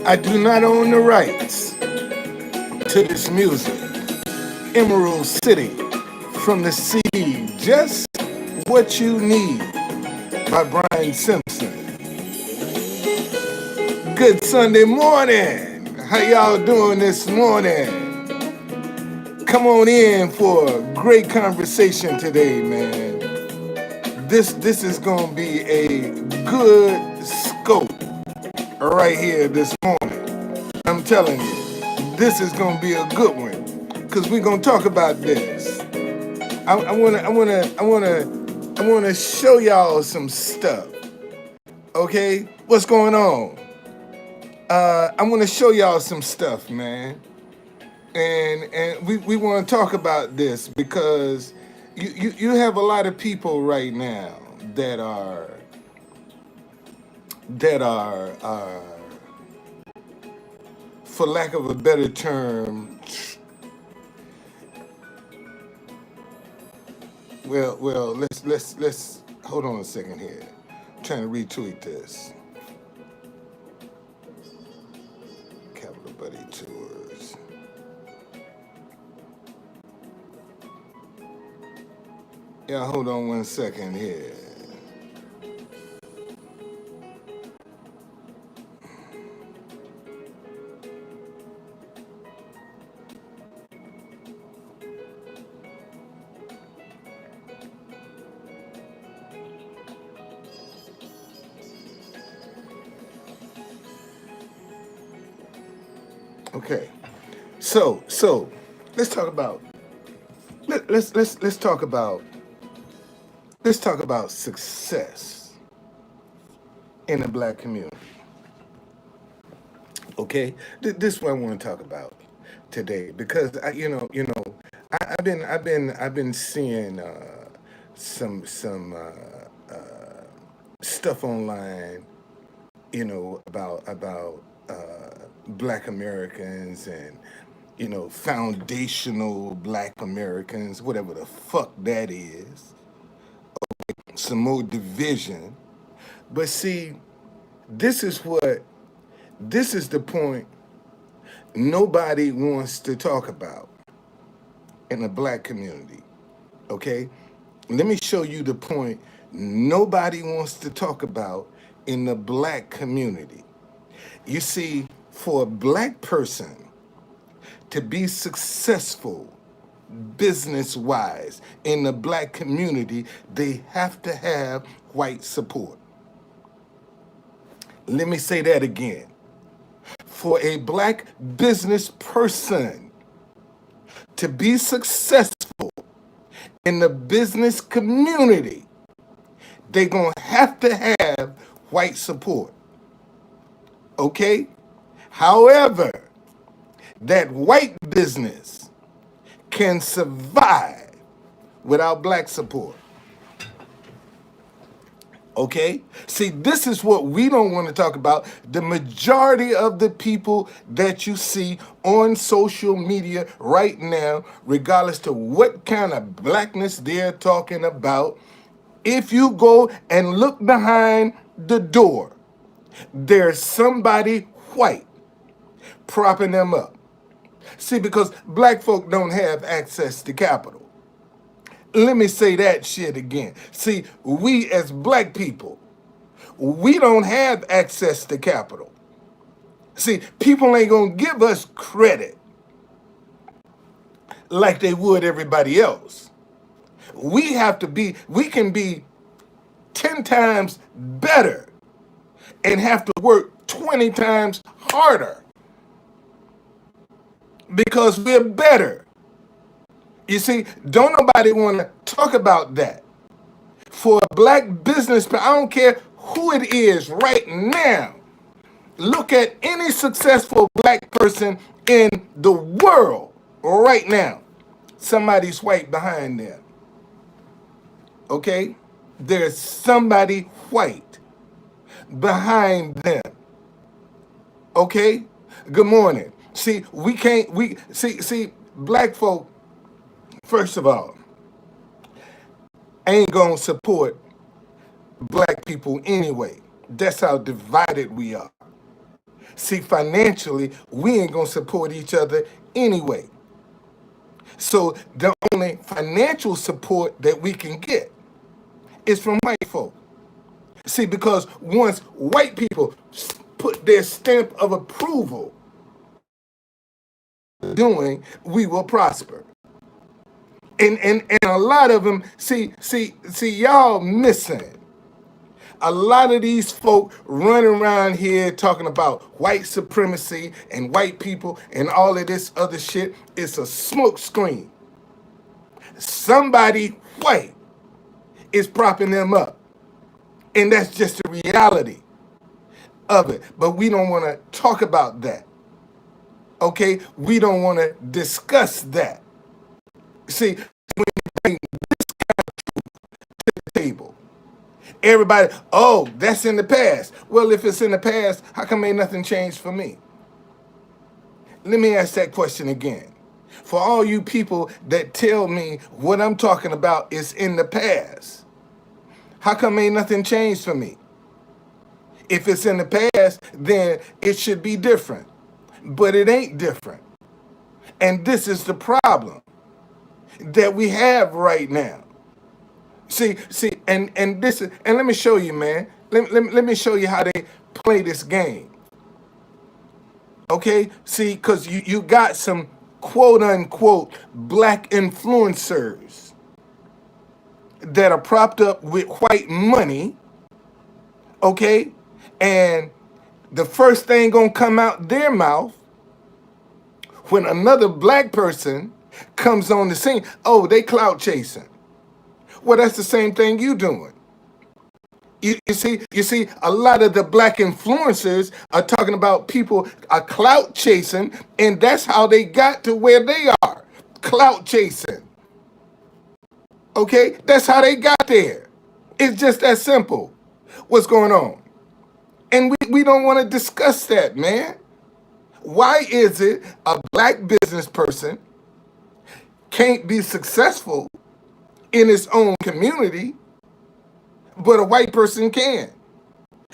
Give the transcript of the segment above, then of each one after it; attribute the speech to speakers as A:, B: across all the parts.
A: I do not own the rights to this music. Emerald City from the CD, Just What You Need by Brian Simpson. Good Sunday morning. How y'all doing this morning? Come on in for a great conversation today, man. This is gonna be a good scope right here this morning. I'm telling you, this is gonna be a good one because we're gonna talk about this. I wanna show y'all some stuff. Okay, what's going on? I want to show y'all some stuff, man, and we want to talk about this because you have a lot of people right now that are for lack of a better term, well let's hold on a second here. I'm trying to retweet this. Capital Buddy Tours. Yeah, hold on one second here. Okay, so let's talk about let's talk about success in the black community. Okay, this is what I want to talk about today because I've been seeing some stuff online, about black Americans and foundational black Americans, whatever the fuck that is. Some more division. But see, this is what this is the point nobody wants to talk about in the black community. Okay? Let me show you the point nobody wants to talk about in the black community. You see, for a black person to be successful business wise in the black community, they have to have white support. Let me say that again. For a black business person to be successful in the business community, they're going to have white support. Okay? However, that white business can survive without black support. Okay? See, this is what we don't want to talk about. The majority of the people that you see on social media right now, regardless to what kind of blackness they're talking about, if you go and look behind the door, there's somebody white propping them up. See, because black folk don't have access to capital. Let me say that shit again. See, we as black people, we don't have access to capital. See, people ain't gonna give us credit like they would everybody else. We can be 10 times better and have to work 20 times harder because we're better. You see, don't nobody want to talk about that. For a black business, I don't care who it is right now. Look at any successful black person in the world right now. Somebody's white behind them. Okay? There's somebody white behind them. Okay? Good morning. See, black folk, first of all, ain't gonna support black people anyway. That's how divided we are. See, financially, we ain't gonna support each other anyway. So the only financial support that we can get is from white folk. See, because once white people put their stamp of approval doing, we will prosper. And a lot of them, see, y'all missing. A lot of these folk run around here talking about white supremacy and white people and all of this other shit. It's a smoke screen. Somebody white is propping them up. And that's just the reality of it. But we don't want to talk about that. Okay? We don't want to discuss that. See, when you bring the table, everybody, oh, that's in the past. Well, if it's in the past, how come ain't nothing changed for me? Let me ask that question again. For all you people that tell me what I'm talking about is in the past, how come ain't nothing changed for me? If it's in the past, then it should be different. But it ain't different. And this is the problem that we have right now. See, and this is, and let me show you, man. Let me show you how they play this game. Okay? See, because you got some quote unquote black influencers that are propped up with white money, okay? And the first thing gonna come out their mouth when another black person comes on the scene, oh, they clout chasing. Well, that's the same thing you doing. You see, a lot of the black influencers are talking about people are clout chasing, and that's how they got to where they are. Clout chasing. Okay? That's how they got there. It's just that simple. What's going on? And we don't want to discuss that, man. Why is it a black business person can't be successful in its own community, but a white person can?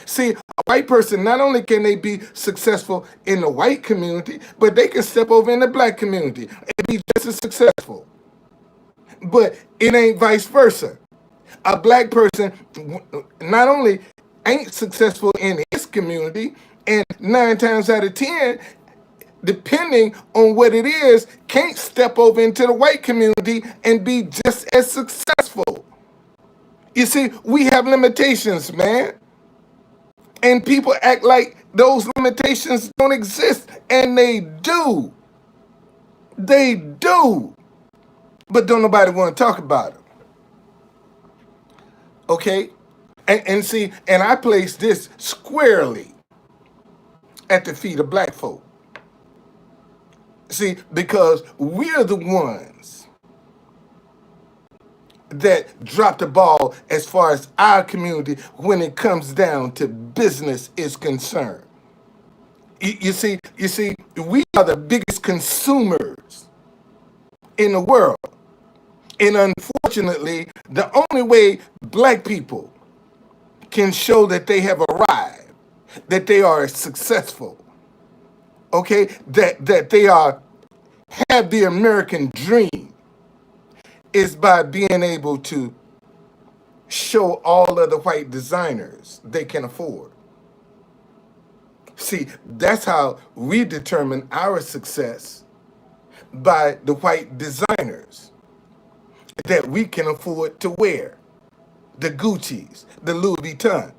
A: See, a white person, not only can they be successful in the white community, but they can step over in the black community and be just as successful. But it ain't vice versa. A black person not only ain't successful in his community, and 9 times out of 10, depending on what it is, can't step over into the white community and be just as successful. You see, we have limitations, man. And people act like those limitations don't exist, and they do. They do. But don't nobody want to talk about it. Okay? And see, and I place this squarely at the feet of black folk. See, because we're the ones that drop the ball as far as our community when it comes down to business is concerned. You see, we are the biggest consumers in the world. And unfortunately, the only way black people can show that they have arrived, that they are successful, okay, that they are have the American dream, is by being able to show all of the white designers they can afford. See, that's how we determine our success, by the white designers that we can afford to wear. The Gucci's, the Louis Vuitton.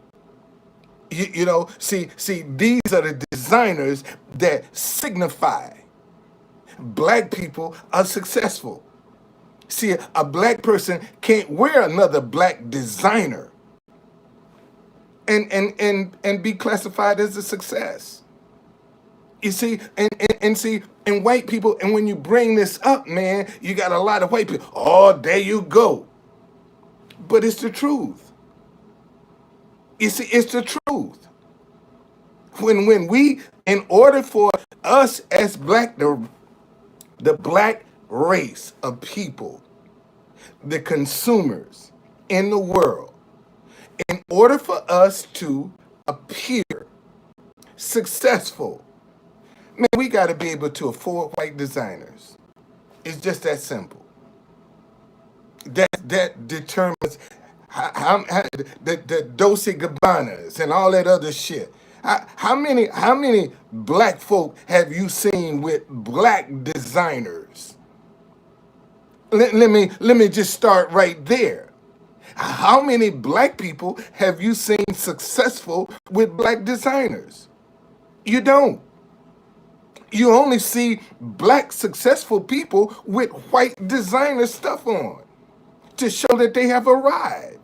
A: You know, see, these are the designers that signify black people are successful. See, a black person can't wear another black designer and be classified as a success. You see, and white people, and when you bring this up, man, you got a lot of white people. Oh, there you go. But it's the truth. You see, it's the truth. When we, in order for us as black, the black race of people, the consumers in the world, in order for us to appear successful, man, we got to be able to afford white designers. It's just that simple. That determines how the Dolce Gabbanas and all that other shit. How many black folk have you seen with black designers? Let me just start right there. How many black people have you seen successful with black designers? You don't. You only see black successful people with white designer stuff on to show that they have arrived.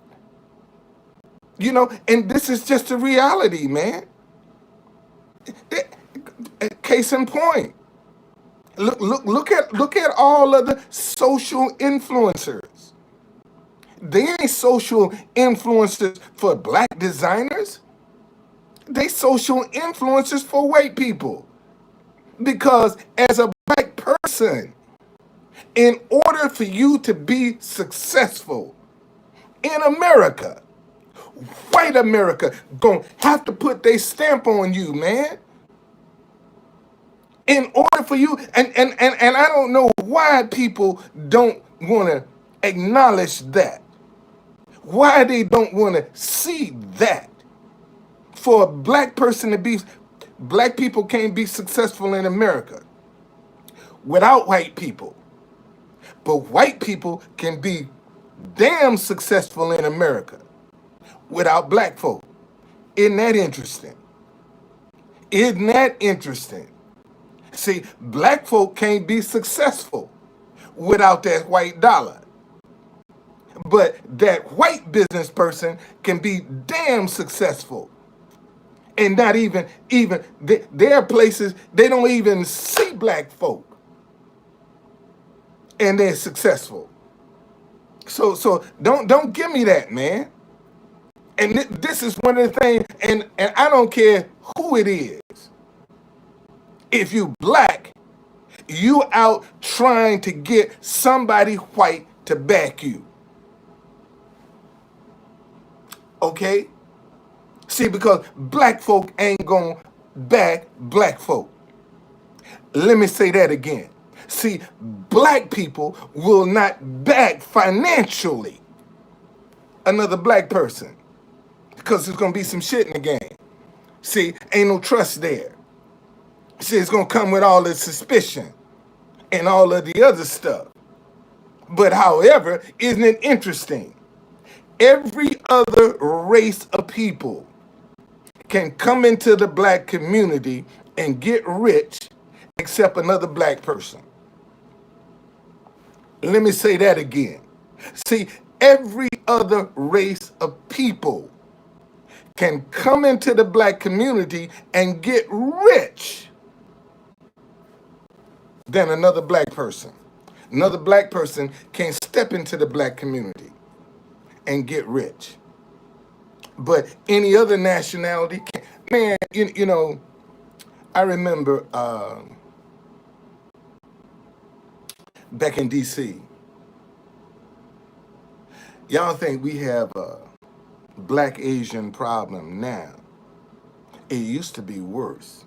A: And this is just a reality, man. Case in point. Look at all of the social influencers. They ain't social influencers for black designers. They social influencers for white people. Because as a black person, in order for you to be successful in America, white America gonna have to put their stamp on you, man. In order for you, and I don't know why people don't want to acknowledge that. Why they don't want to see that. For a black person to be, black people can't be successful in America without white people. But white people can be damn successful in America without black folk. Isn't that interesting? Isn't that interesting? See, black folk can't be successful without that white dollar. But that white business person can be damn successful. And not even there are places they don't even see black folk. And they're successful. So don't give me that, man. And this is one of the things, and I don't care who it is. If you black, you out trying to get somebody white to back you. Okay? See, because black folk ain't gonna back black folk. Let me say that again. See, black people will not back financially another black person because there's gonna be some shit in the game. See, ain't no trust there. See, it's gonna come with all the suspicion and all of the other stuff. But however, isn't it interesting? Every other race of people can come into the black community and get rich except another black person. Let me say that again. See, every other race of people can come into the black community and get rich than another black person. Another black person can step into the black community and get rich. But any other nationality can. Man, I remember back in D.C., y'all think we have a black Asian problem now. It used to be worse.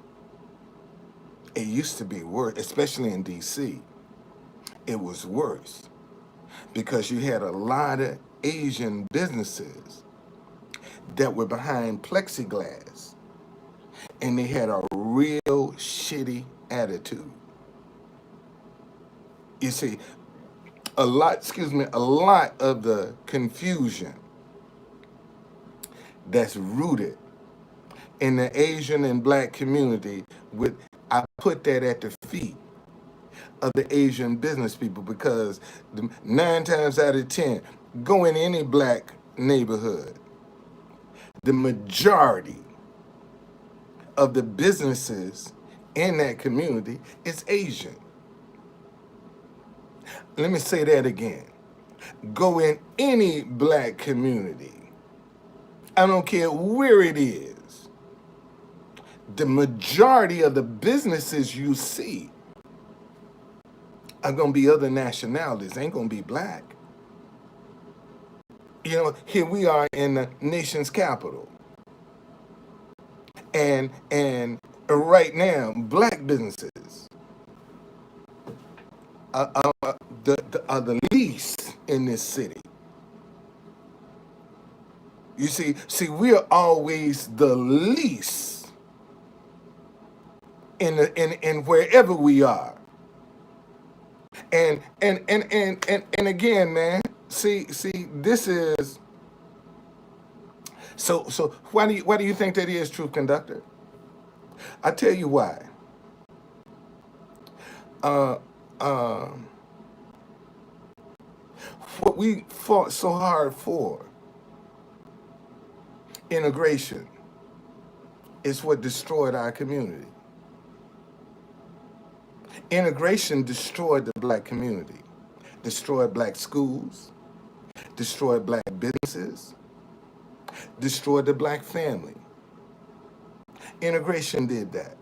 A: It used to be worse, especially in D.C. It was worse because you had a lot of Asian businesses that were behind plexiglass and they had a real shitty attitude. You see, a lot of the confusion that's rooted in the Asian and black community, I put that at the feet of the Asian business people because 9 times out of 10, go in any black neighborhood, the majority of the businesses in that community is Asian. Let me say that again. Go in any black community, I don't care where it is, the majority of the businesses you see are going to be other nationalities, ain't going to be black. Here we are in the nation's capital. And right now, black businesses are the least in this city. You see, we are always the least in wherever we are. And again, man, see, this is so why do you think that is, Truth Conductor? I tell you why. Uh, um, what we fought so hard for, integration, is what destroyed our community. Integration destroyed the black community, destroyed black schools, destroyed black businesses, destroyed the black family. Integration did that.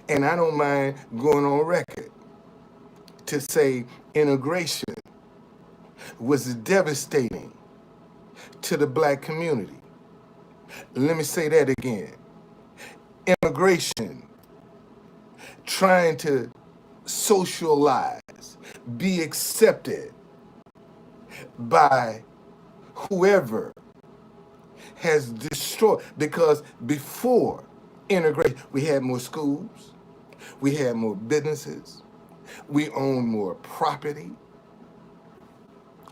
A: And I don't mind going on record to say integration was devastating to the black community. Let me say that again. Immigration, trying to socialize, be accepted by whoever, has destroyed, because before integration, we had more schools, we had more businesses, we owned more property.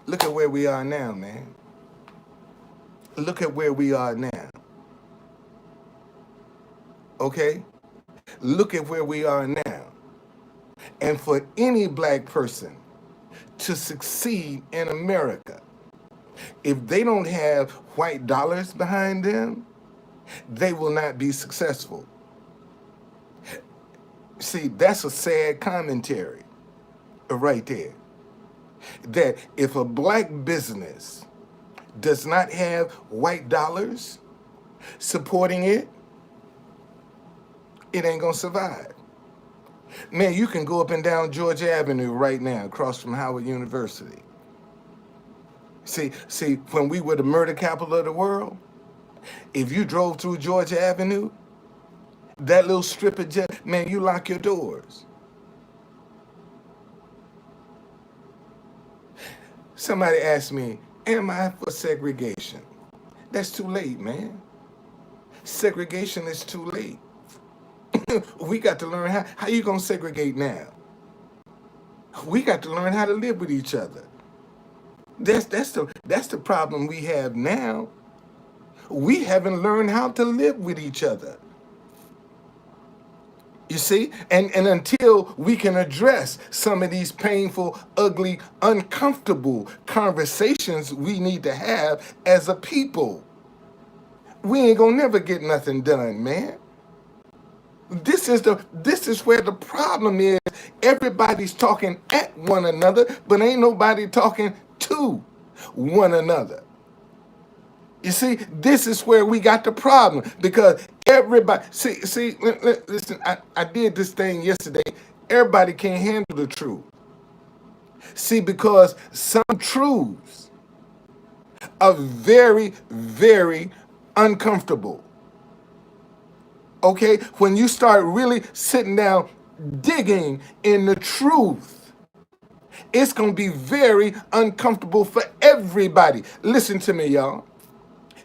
A: Look at where we are now, man. Look at where we are now. Okay? Look at where we are now. And for any black person to succeed in America, if they don't have white dollars behind them, they will not be successful. See, that's a sad commentary right there. That if a black business does not have white dollars supporting it, it ain't gonna survive. Man, you can go up and down Georgia Avenue right now, across from Howard University. See, when we were the murder capital of the world, if you drove through Georgia Avenue, that little strip of jet, man, you lock your doors. Somebody asked me, am I for segregation? That's too late, man. Segregation is too late. We got to learn how you gonna segregate now? We got to learn how to live with each other. That's the problem we have now. We haven't learned how to live with each other. You see? And until we can address some of these painful, ugly, uncomfortable conversations we need to have as a people, we ain't gonna never get nothing done, man. This is where the problem is. Everybody's talking at one another, but ain't nobody talking to one another. You see, this is where we got the problem, because everybody, listen, I did this thing yesterday. Everybody can't handle the truth. See, because some truths are very, very uncomfortable. Okay? When you start really sitting down, digging in the truth, it's going to be very uncomfortable for everybody. Listen to me, y'all.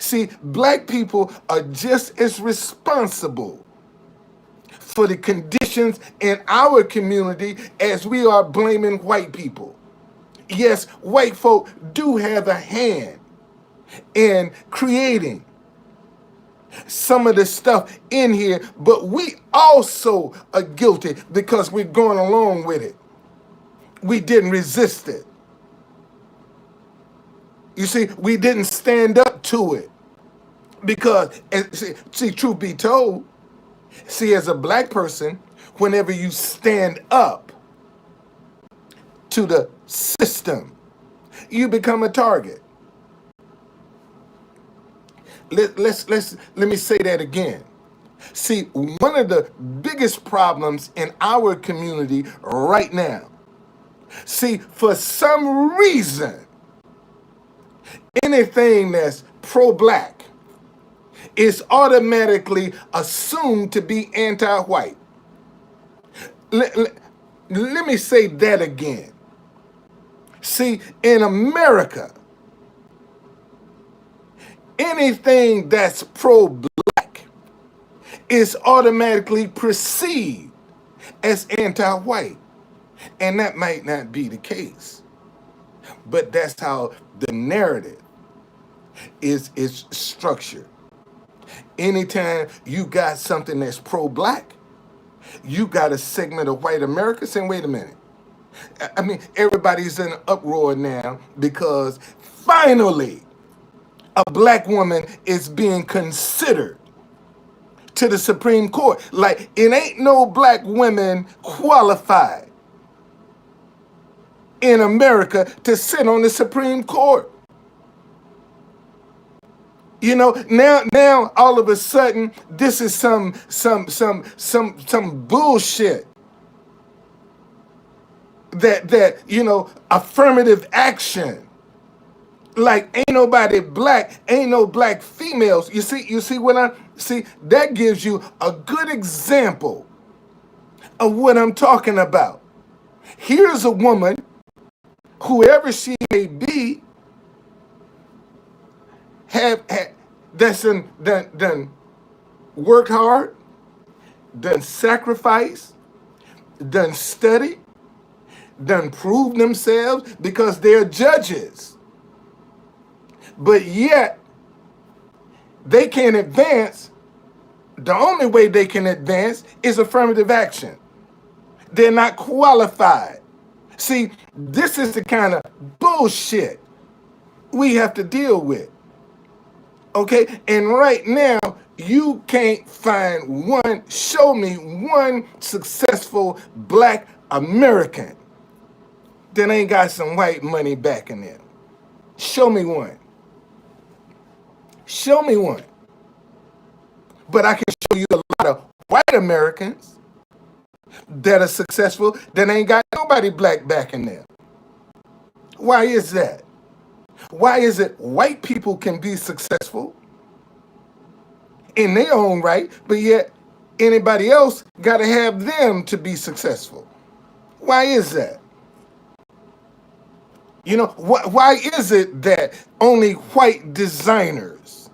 A: See, black people are just as responsible for the conditions in our community as we are blaming white people. Yes, white folk do have a hand in creating some of the stuff in here, but we also are guilty because we're going along with it. We didn't resist it. You see, we didn't stand up to it. Because, see, truth be told, see, as a black person, whenever you stand up to the system, you become a target. Let me say that again. See, one of the biggest problems in our community right now, see, for some reason, anything that's pro-black is automatically assumed to be anti-white. Let me say that again. See, in America, anything that's pro-black is automatically perceived as anti-white. And that might not be the case. But that's how the narrative is structured. Anytime you got something that's pro-black, you got a segment of white America saying, wait a minute. I mean, everybody's in an uproar now because finally a black woman is being considered to the Supreme Court. Like, it ain't no black women qualified in America to sit on the Supreme Court. You know, now all of a sudden this is some bullshit that you know, affirmative action. Like, ain't nobody black, ain't no black females. You see what I see? That gives you a good example of what I'm talking about. Here's a woman, whoever she may be, that's done worked hard, done sacrifice, done study, done prove themselves because they're judges. But yet, they can't advance. The only way they can advance is affirmative action. They're not qualified. See, this is the kind of bullshit we have to deal with. Okay? And right now, you can't find show me one successful black American that ain't got some white money backing them. Show me one. Show me one. But I can show you a lot of white Americans that are successful that ain't got nobody black backing them. Why is that? Why is it white people can be successful in their own right, but yet anybody else got to have them to be successful? Why is that? You know, why is it that only white designers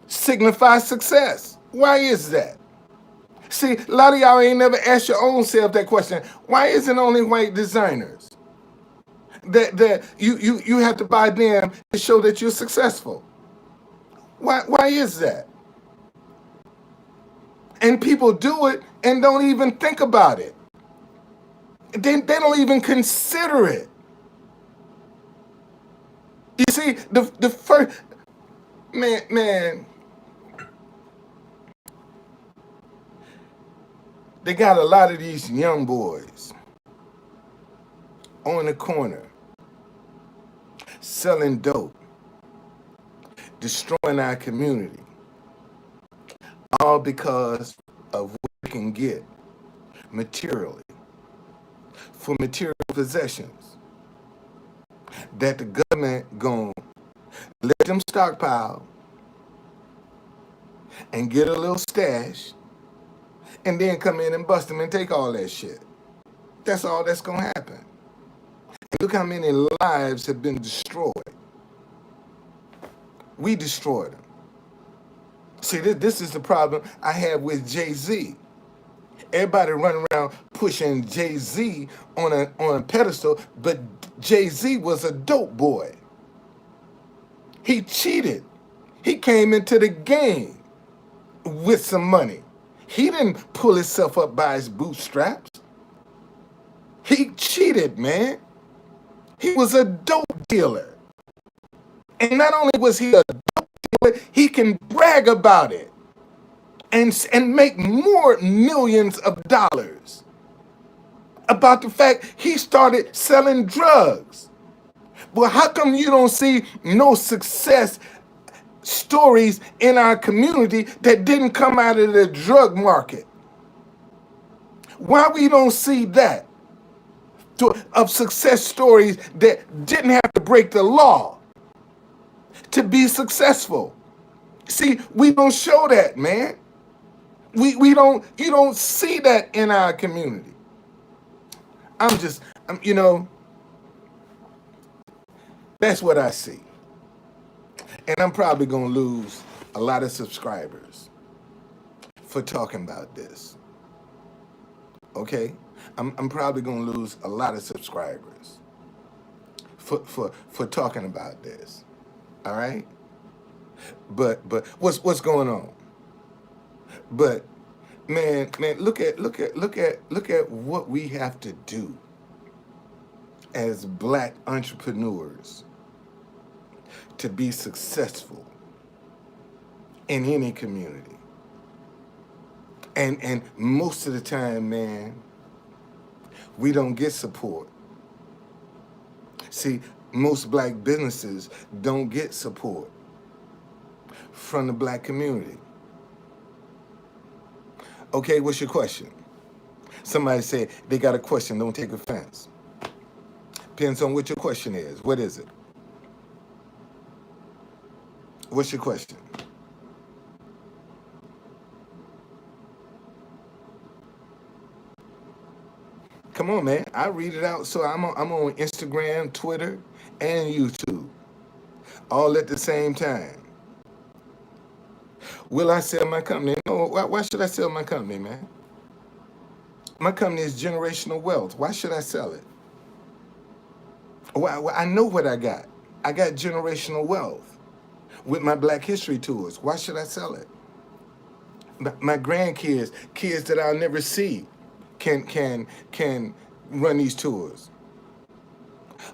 A: signify success? Why is that? See, a lot of y'all ain't never asked your own self that question. Why is it only white designers that you have to buy them to show that you're successful? Why is that? And people do it and don't even think about it. They don't even consider it. You see, the first man, they got a lot of these young boys on the corner selling dope, destroying our community, all because of what we can get materially, for material possessions, that the government gonna let them stockpile and get a little stash and then come in and bust them and take all that shit. That's all that's gonna happen. And look how many lives have been destroyed. We destroyed them. See, this is the problem I have with Jay-Z. Everybody running around pushing Jay-Z on a pedestal, but Jay-Z was a dope boy. He cheated. He came into the game with some money. He didn't pull himself up by his bootstraps. He cheated, man. He was a dope dealer. And not only was he a dope dealer, he can brag about it and make more millions of dollars about the fact he started selling drugs. Well, how come you don't see no success stories in our community that didn't come out of the drug market? Why we don't see that of success stories that didn't have to break the law to be successful? See, we don't show that, man. We don't, you don't see that in our community. I'm just, you know, that's what I see. And I'm probably going to lose a lot of subscribers for talking about this. Okay? I'm probably going to lose a lot of subscribers for talking about this. All right? But what's going on? But man, look at what we have to do as black entrepreneurs to be successful in any community. And most of the time, man, we don't get support. See, most black businesses don't get support from the black community. Okay, what's your question? Somebody said they got a question, don't take offense. Depends on what your question is. What is it? What's your question? Come on, man. I read it out. So I'm on Instagram, Twitter, and YouTube, all at the same time. Will I sell my company? No. Why should I sell my company, man? My company is generational wealth. Why should I sell it? Well, I know what I got. I got generational wealth with my Black History tours. Why should I sell it? My grandkids, kids that I'll never see, can run these tours.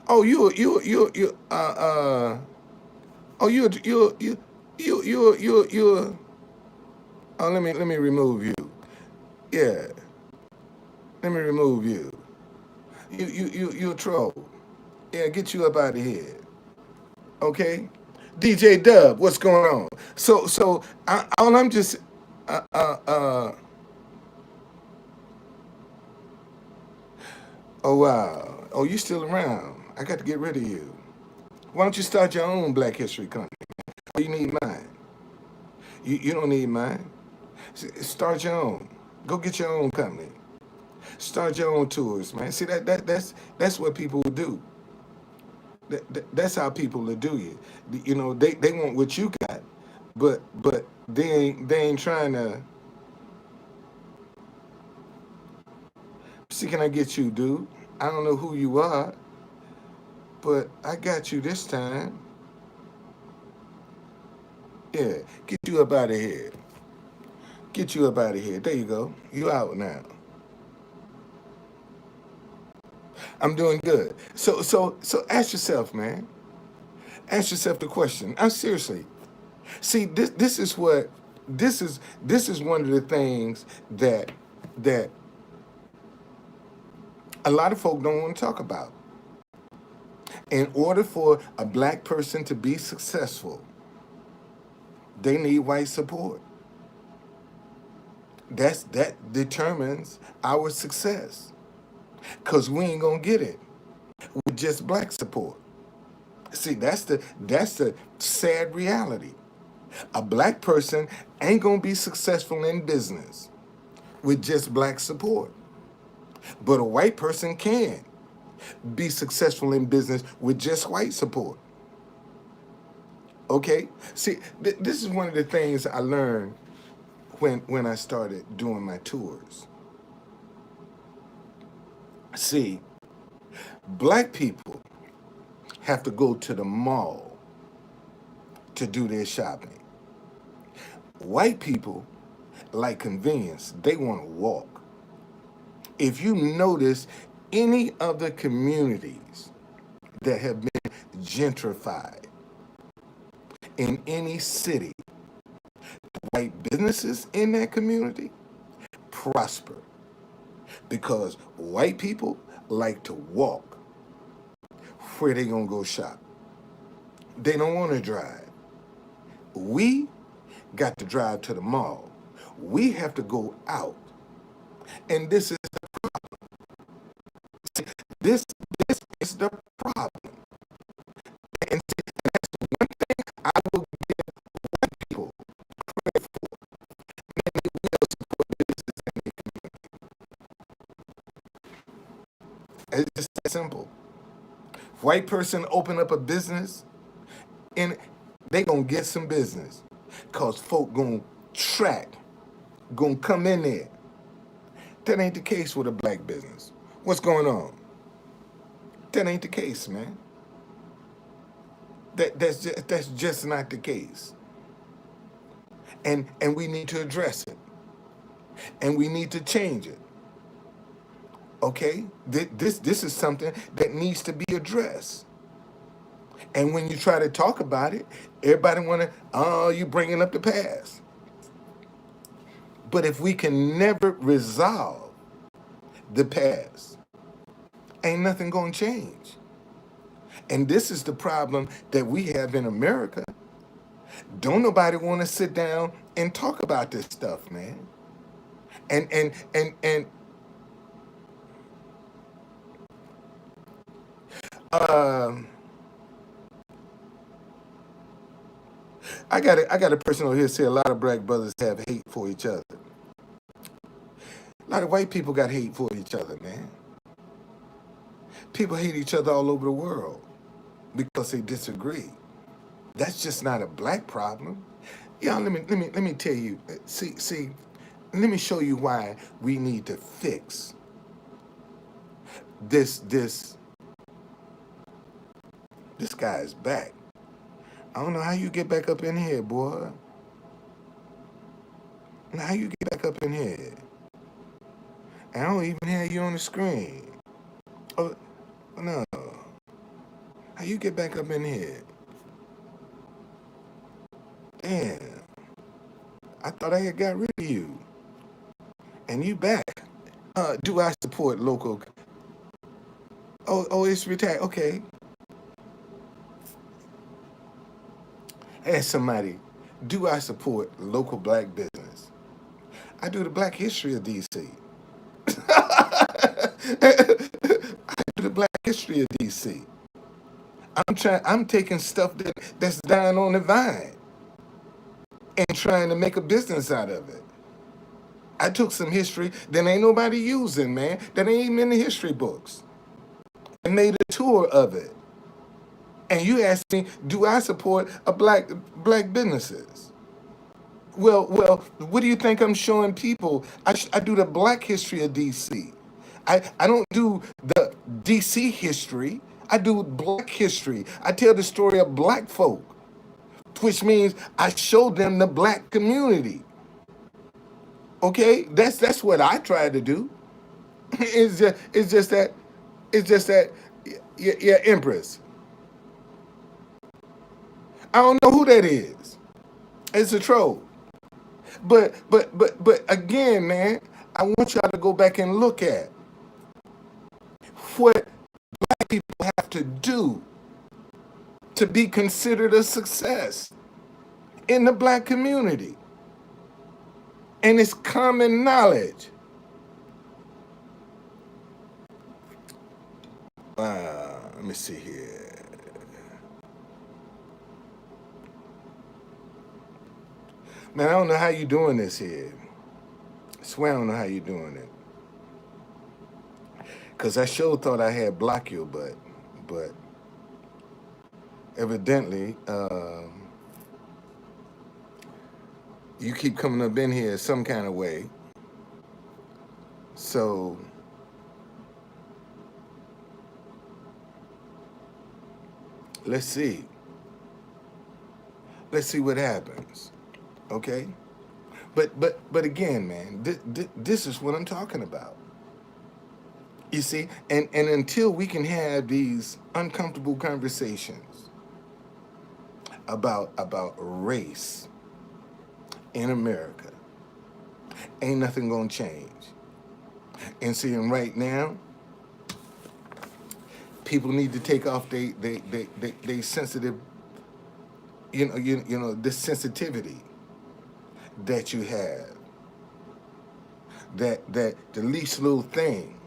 A: Oh, oh you. Oh, let me remove you. Yeah, let me remove you. You a troll. Yeah, get you up out of here. Okay, DJ Dub, what's going on? All I'm just uh uh uh. Oh wow. Oh, you still around? I got to get rid of you. Why don't you start your own Black History company? You need mine. You don't need mine. Start your own. Go get your own company. Start your own tours, man. See that's what people will do. That's how people will do you. You know, they want what you got, but they ain't trying to. See, can I get you, dude? I don't know who you are, but I got you this time. Yeah, get you up out of here. Get you up out of here. There you go. You out now. I'm doing good. So ask yourself, man. Ask yourself the question. I'm seriously. See, this is one of the things that a lot of folk don't want to talk about. In order for a black person to be successful, they need white support. That determines our success. Cause we ain't gonna get it with just black support. See, that's the sad reality. A black person ain't gonna be successful in business with just black support. But a white person can be successful in business with just white support. Okay? See, this is one of the things I learned when I started doing my tours. See, black people have to go to the mall to do their shopping. White people like convenience. They want to walk. If you notice any of the communities that have been gentrified in any city, white businesses in that community prosper because white people like to walk. Where they gonna go shop? They don't want to drive. We got to drive to the mall. We have to go out, and this this is the problem. And see, that's one thing I will give white people. It's just that simple. White person open up a business and they gonna get some business. Cause folk gonna track, gonna come in there. That ain't the case with a black business. What's going on? That ain't the case, man. That's just not the case. And we need to address it. And we need to change it. Okay? This is something that needs to be addressed. And when you try to talk about it, everybody wanna, oh, you bringing up the past. But if we can never resolve the past, ain't nothing gonna change. And this is the problem that we have in America. Don't nobody want to sit down and talk about this stuff, man. And um I got a person over here say a lot of black brothers have hate for each other. A lot of white people got hate for each other, man. People hate each other all over the world because they disagree. That's just not a black problem. Y'all, let me tell you. See, let me show you why we need to fix this guy is back. I don't know how you get back up in here, boy. How you get back up in here? And I don't even have you on the screen. Oh, no. How you get back up in here? Damn. I thought I had got rid of you. And you back. Do I support local? Oh, it's retired. Okay. Ask somebody, do I support local black business? I do the Black History of DC. I do the Black History of DC. I'm taking stuff that's dying on the vine and trying to make a business out of it. I took some history that ain't nobody using, man. That ain't even in the history books. And made a tour of it. And you ask me, do I support a black businesses? Well, what do you think I'm showing people? I do the Black History of DC. I don't do the DC history. I do black history. I tell the story of black folk, which means I show them the black community. Okay, that's what I try to do. It's just that yeah, Empress. I don't know who that is. It's a troll. But again, man, I want y'all to go back and look at what black people have to do to be considered a success in the black community. And it's common knowledge. Let me see here. Man, I don't know how you doing this here. I swear I don't know how you doing it. Cause I sure thought I had blocked you, but evidently you keep coming up in here some kind of way. So let's see. Let's see what happens. Okay? But again, man, this is what I'm talking about. You see, and until we can have these uncomfortable conversations about race in America, ain't nothing gonna change. And seeing right now, people need to take off they sensitive, you know, this sensitivity that you have. That the least little thing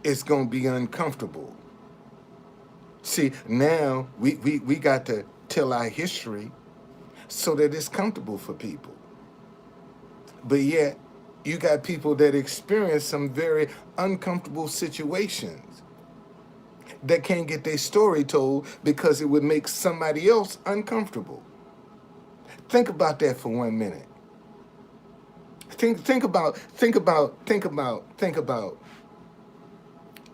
A: is gonna be uncomfortable. See, now we got to tell our history so that it's comfortable for people. But yet, You got people that experience some very uncomfortable situations that can't get their story told because it would make somebody else uncomfortable. Think about that for 1 minute. Think about.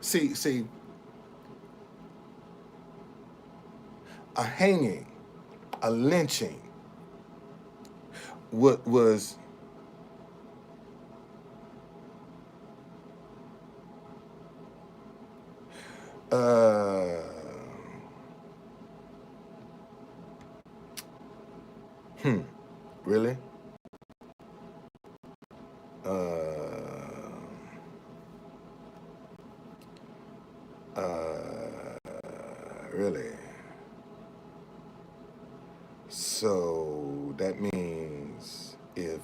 A: See, a hanging, a lynching, what was uh really? Uh really? So that means if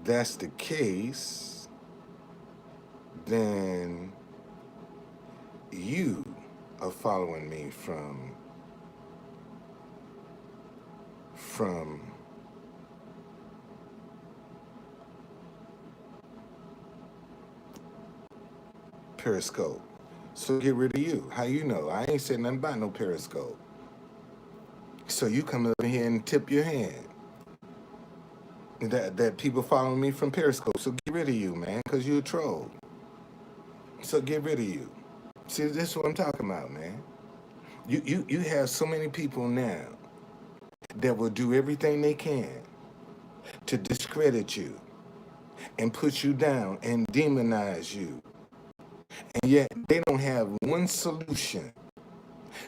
A: that's the case, then you are following me from Periscope. So get rid of you. How you know? I ain't said nothing about no Periscope. So you come over here and tip your hand. That people following me from Periscope. So get rid of you, man, because you're a troll. So get rid of you. See, this is what I'm talking about, man. You have so many people now that will do everything they can to discredit you and put you down and demonize you. And yet they don't have one solution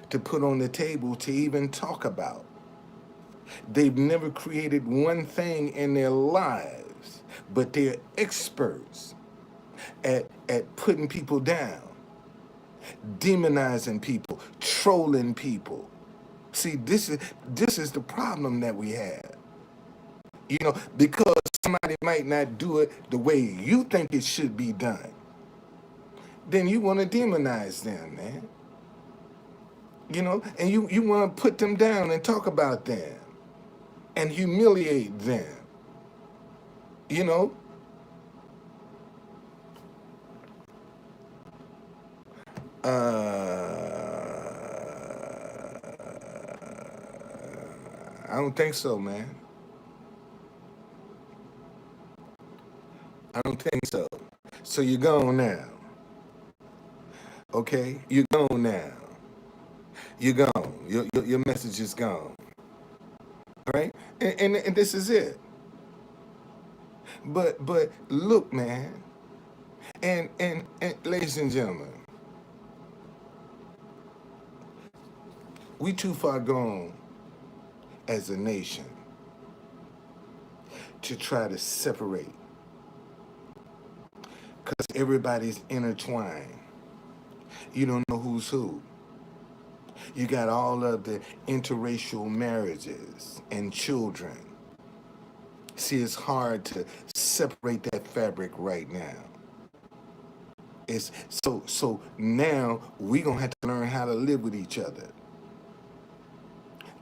A: to put on the table to even talk about. They've never created one thing in their lives, but they're experts at putting people down, demonizing people, trolling people. See, this is the problem that we have. You know, because somebody might not do it the way you think it should be done, then you want to demonize them, man. You know, and you want to put them down and talk about them and humiliate them. You know, I don't think so, man. I don't think so. So you're gone now. Okay? You're gone now. You're gone. Your message is gone. All right? And this is it. But look, man, and ladies and gentlemen, we too far gone as a nation to try to separate because everybody's intertwined. You don't know who's who. You got all of the interracial marriages and children. See, it's hard to separate that fabric right now. It's so now we gonna have to learn how to live with each other.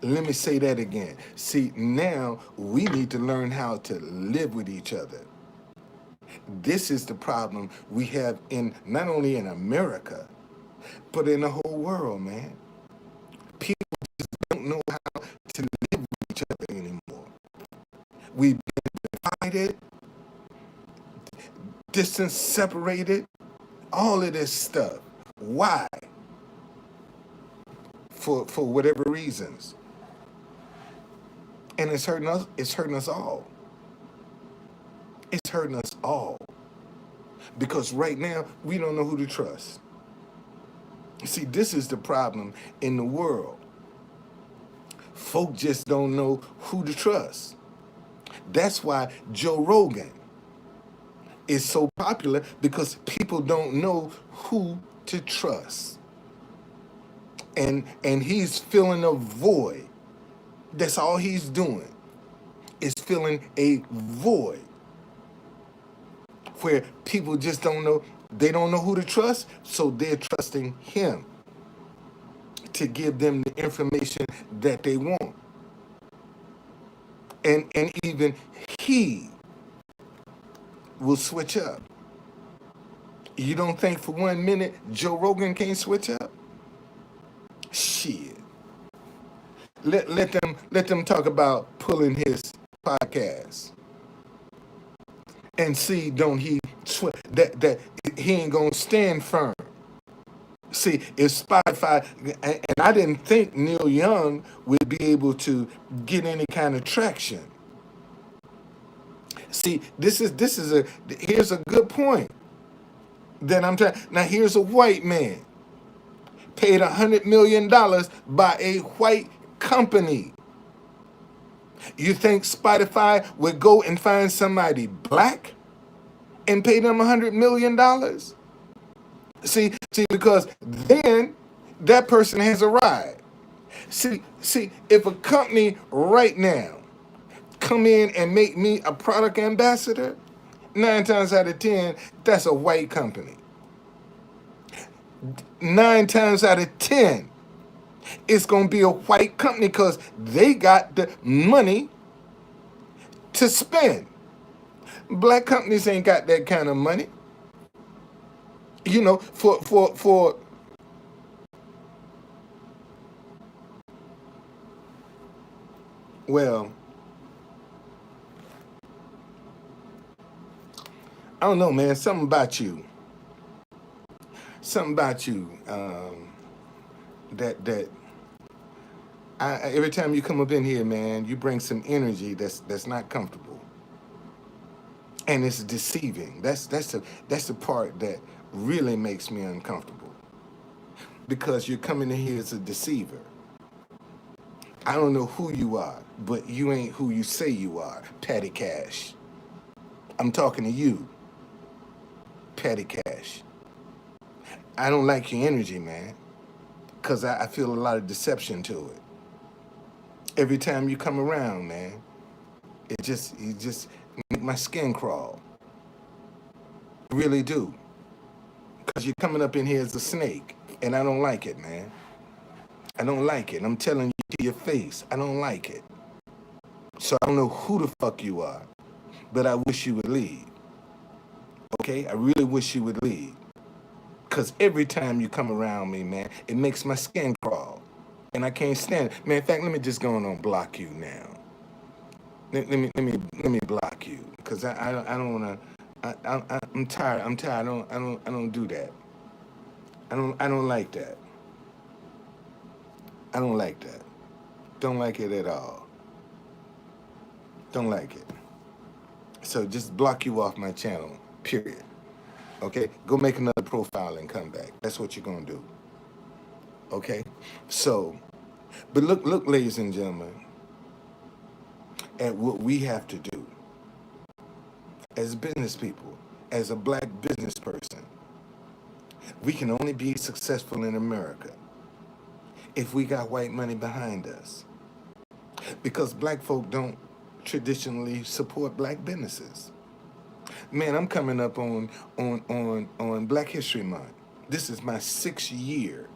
A: Let me say that again. See, now we need to learn how to live with each other. This is the problem we have in not only in America, but in the whole world, man. People just don't know how to live with each other anymore. We've been divided, distance separated, all of this stuff. Why? For whatever reasons. And it's hurting us. It's hurting us all. It's hurting us all. Because right now, we don't know who to trust. See, this is the problem in the world. Folk just don't know who to trust. That's why Joe Rogan is so popular, because people don't know who to trust. And he's filling a void. That's all he's doing, is filling a void where people just don't know. They don't know who to trust, so they're trusting him to give them the information that they want. And even he will switch up. You don't think for 1 minute Joe Rogan can't switch up? Shit. Let them talk about pulling his podcast and see don't he that he ain't gonna stand firm. See, if Spotify, and I didn't think Neil Young would be able to get any kind of traction. See, here's a good point that I'm trying. Now here's a white man paid $100 million by a white company. You think Spotify would go and find somebody black and pay them $100 million? See, because then that person has arrived. See, if a company right now come in and make me a product ambassador, 9 times out of 10, that's a white company. 9 times out of 10, it's gonna be a white company because they got the money to spend. Black companies ain't got that kind of money. You know, for well, I don't know, man. Something about you, that every time you come up in here, man, you bring some energy that's not comfortable, and it's deceiving. That's the part that really makes me uncomfortable because you're coming in here as a deceiver. I don't know who you are, but you ain't who you say you are, Patty Cash. I'm talking to you, Patty Cash. I don't like your energy, man, because I feel a lot of deception to it. Every time you come around, man, you just make my skin crawl. Really do. Because you're coming up in here as a snake, and I don't like it, man. I don't like it. I'm telling you to your face, I don't like it. So I don't know who the fuck you are, but I wish you would leave. Okay? I really wish you would leave. Because every time you come around me, man, it makes my skin crawl. And I can't stand it. Man, in fact, let me just go on and block you now. Let me block you. Because I don't want to. I'm tired. I don't do that. I don't like that. I don't like that. Don't like it at all. Don't like it. So just block you off my channel, period. Okay? Go make another profile and come back. That's what you're going to do. Okay? So, but look, ladies and gentlemen, at what we have to do as business people, as a black business person. We can only be successful in America if we got white money behind us. Because black folk don't traditionally support black businesses. Man, I'm coming up on Black History Month. This is my 6th year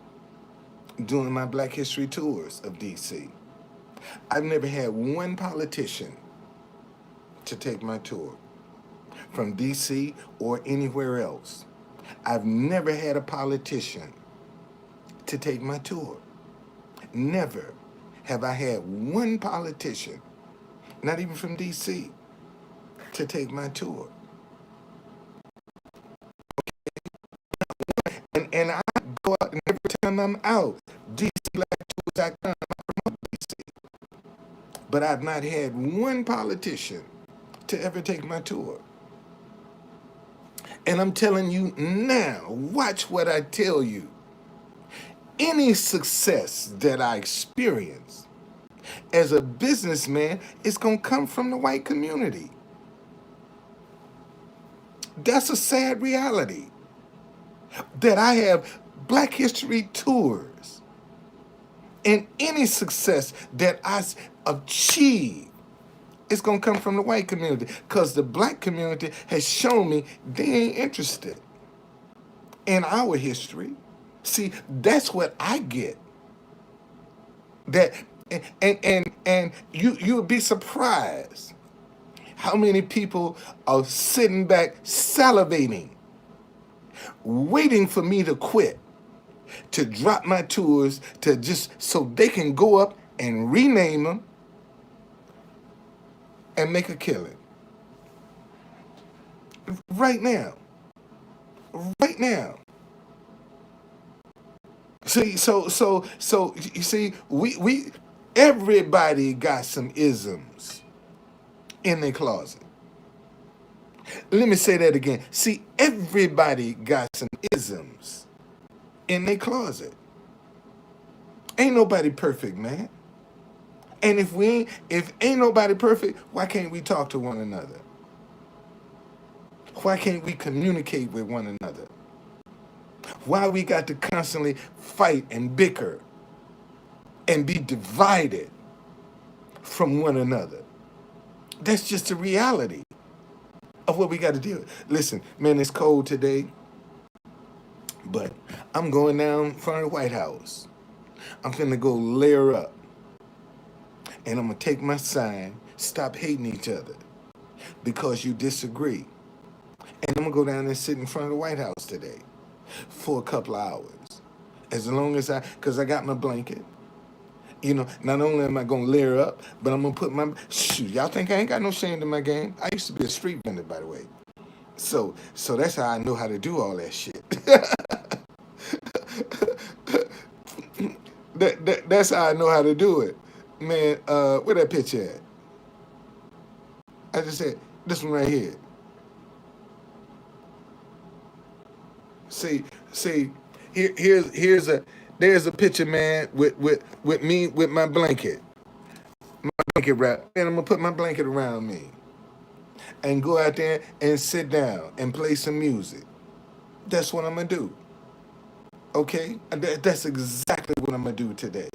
A: doing my Black History tours of DC. I've never had one politician to take my tour from DC or anywhere else. I've never had a politician to take my tour. Never have I had one politician, not even from DC, to take my tour. And I go out, and every time I'm out, DCBlackTours.com, I promote DC. But I've not had one politician to ever take my tour. And I'm telling you now, watch what I tell you. Any success that I experience as a businessman is going to come from the white community. That's a sad reality. That I have Black History tours, and any success that I achieve is going to come from the white community, because the black community has shown me they ain't interested in our history. See, that's what I get. That and you would be surprised How many people are sitting back salivating, waiting for me to quit, to drop my tours, to just so they can go up and rename them and make a killing? Right now. Right now. See, so you see, we everybody got some isms in their closet. Let me say that again. See, everybody got some isms in their closet. Ain't nobody perfect, man. And if ain't nobody perfect, why can't we talk to one another? Why can't we communicate with one another? Why we got to constantly fight and bicker and be divided from one another? That's just the reality of what we got to deal with. Listen, man, it's cold today, but I'm going down in front of the White House. I'm finna go layer up, and I'm gonna take my sign, stop hating each other because you disagree. And I'm gonna go down and sit in front of the White House today for a couple of hours. As long as because I got my blanket. You know, not only am I gonna layer up, but I'm gonna put my shoot. Y'all think I ain't got no shame in my game? I used to be a street vendor, by the way. So that's how I know how to do all that shit. That's how I know how to do it, man. Where that picture at? I just said this one right here. See, there's a picture, man, with me with my blanket wrap, and I'm gonna put my blanket around me and go out there and sit down and play some music. That's what I'm gonna do. Okay, and that's exactly what I'm gonna do today.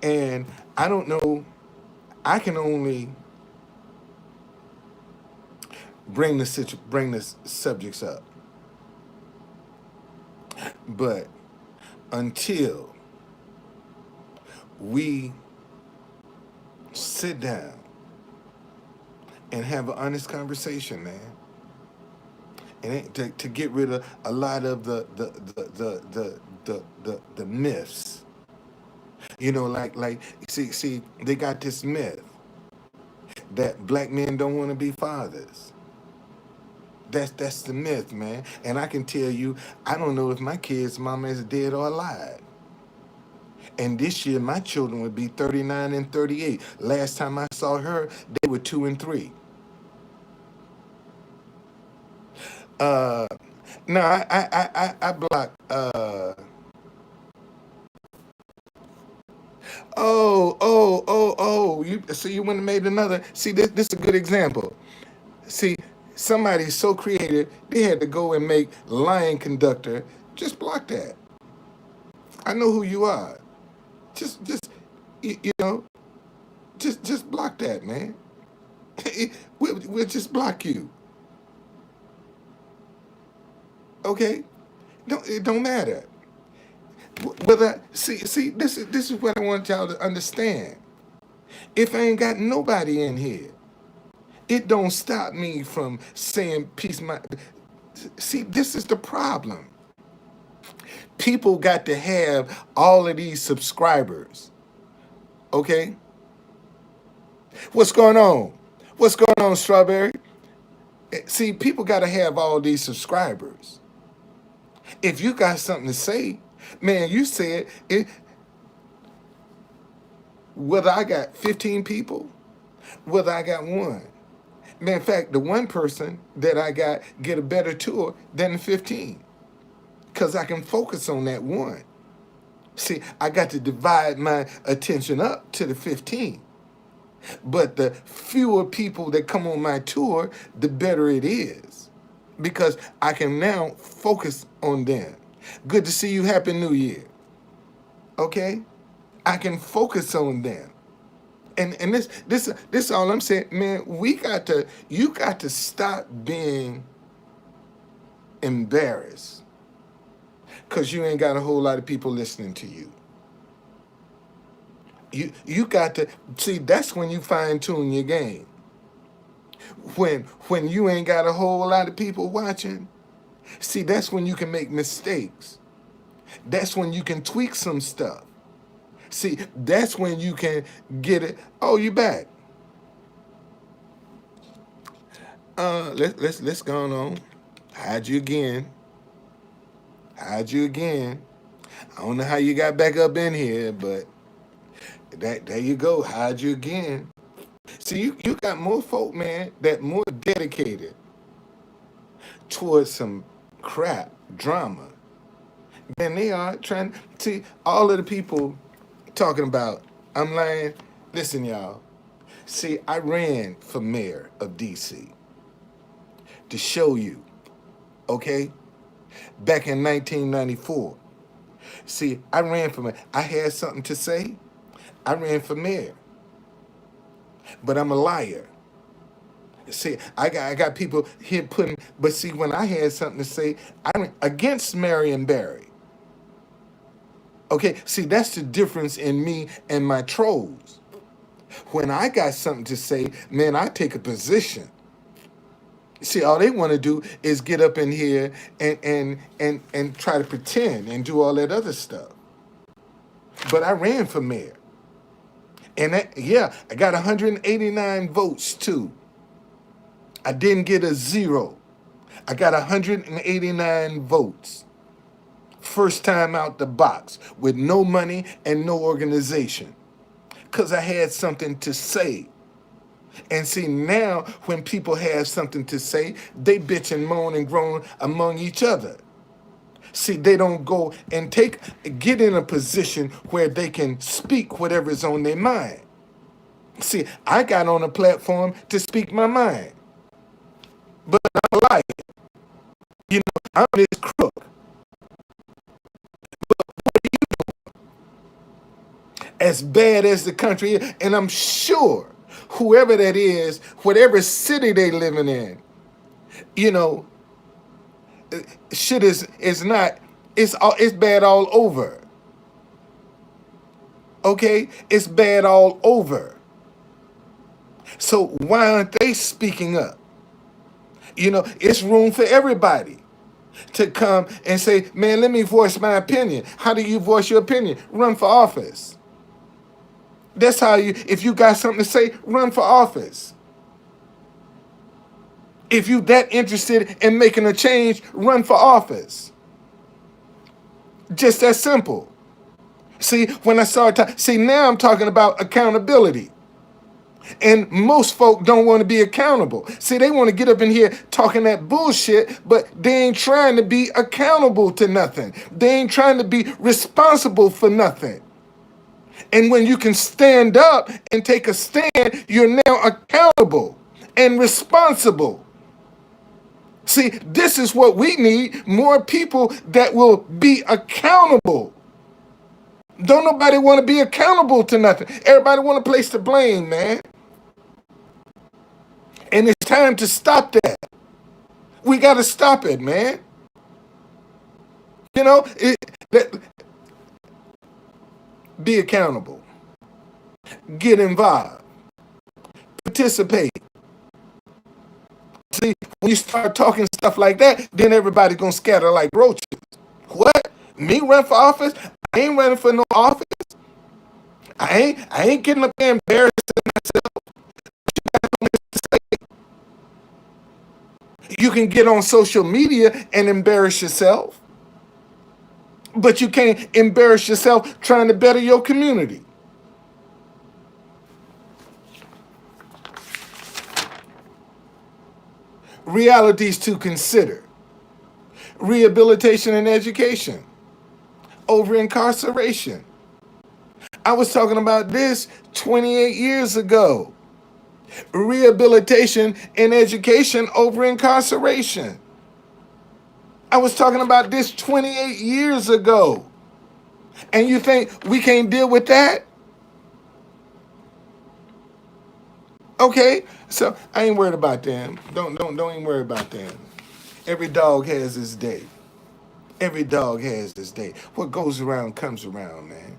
A: And I don't know. I can only bring the subjects up, but until we sit down and have an honest conversation, man, and to get rid of a lot of the myths. You know, like see, they got this myth that black men don't want to be fathers. That's the myth, man. And I can tell you, I don't know if my kid's mama is dead or alive. And this year, my children would be 39 and 38. Last time I saw her, they were 2 and 3. No, I blocked. Oh. You went and made another. See, this is a good example. See, somebody's so creative, they had to go and make Lion Conductor. Just block that. I know who you are. Just you know, just block that, man. We'll just block you. Okay? It don't matter. Whether see this is what I want y'all to understand. If I ain't got nobody in here, it don't stop me from saying peace. See, this is the problem. People got to have all of these subscribers. Okay? What's going on? What's going on, Strawberry? See, people got to have all these subscribers. If you got something to say, man, you said it. Whether I got 15 people, whether I got one. Man, in fact, the one person that I got get a better tour than the 15. Because I can focus on that one. See, I got to divide my attention up to the 15. But the fewer people that come on my tour, the better it is. Because I can now focus on them. Good to see you. Happy New Year. Okay? I can focus on them. And this all I'm saying, man, you got to stop being embarrassed. Because you ain't got a whole lot of people listening to you. You got to, see, that's when you fine tune your game. When you ain't got a whole lot of people watching, see, that's when you can make mistakes. That's when you can tweak some stuff. See, that's when you can get it. Oh, you back. Let's go on. Hide you again. Hide you again. I don't know how you got back up in here, but there you go. Hide you again. See, you got more folk, man, that more dedicated towards some crap drama than they are trying to see all of the people talking about. I'm lying. Listen, y'all. See, I ran for mayor of DC to show you, okay? Back in 1994. See, I ran for mayor. I had something to say. I ran for mayor. But I'm a liar. See, I got people here putting, but see, when I had something to say, I went against Marion Barry. Okay, see, that's the difference in me and my trolls. When I got something to say, man, I take a position. See, all they want to do is get up in here and try to pretend and do all that other stuff. But I ran for mayor. And yeah, I got 189 votes too. I didn't get a zero. I got 189 votes. First time out the box with no money and no organization. Because I had something to say. And see, now when people have something to say, they bitch and moan and groan among each other. See, they don't go and get in a position where they can speak whatever's on their mind. See, I got on a platform to speak my mind. But I'm a liar. You know, I'm this crook. As bad as the country is, and I'm sure whoever that is, whatever city they living in, you know, shit is not, it's bad all over. Okay? It's bad all over. So why aren't they speaking up? You know, it's room for everybody to come and say, man, let me voice my opinion. How do you voice your opinion? Run for office. That's how if you got something to say, run for office. If you that interested in making a change, run for office. Just that simple. See, when I started now I'm talking about accountability. And most folk don't want to be accountable. See, they want to get up in here talking that bullshit, but they ain't trying to be accountable to nothing. They ain't trying to be responsible for nothing. And when you can stand up and take a stand, you're now accountable and responsible. See, this is what we need, more people that will be accountable. Don't nobody want to be accountable to nothing. Everybody want a place to blame, man. And it's time to stop that. We got to stop it, man. You know, be accountable. Get involved. Participate. See, when you start talking stuff like that, then everybody's going to scatter like roaches. What? Me run for office? I ain't running for no office. I ain't getting up there embarrassing myself. You can get on social media and embarrass yourself, but you can't embarrass yourself trying to better your community. Realities to consider. Rehabilitation and education. Over incarceration. I was talking about this 28 years ago. Rehabilitation and education over incarceration. I was talking about this 28 years ago. And you think we can't deal with that? Okay, so I ain't worried about them. Don't even worry about them. Every dog has his day. Every dog has his day. What goes around comes around, man.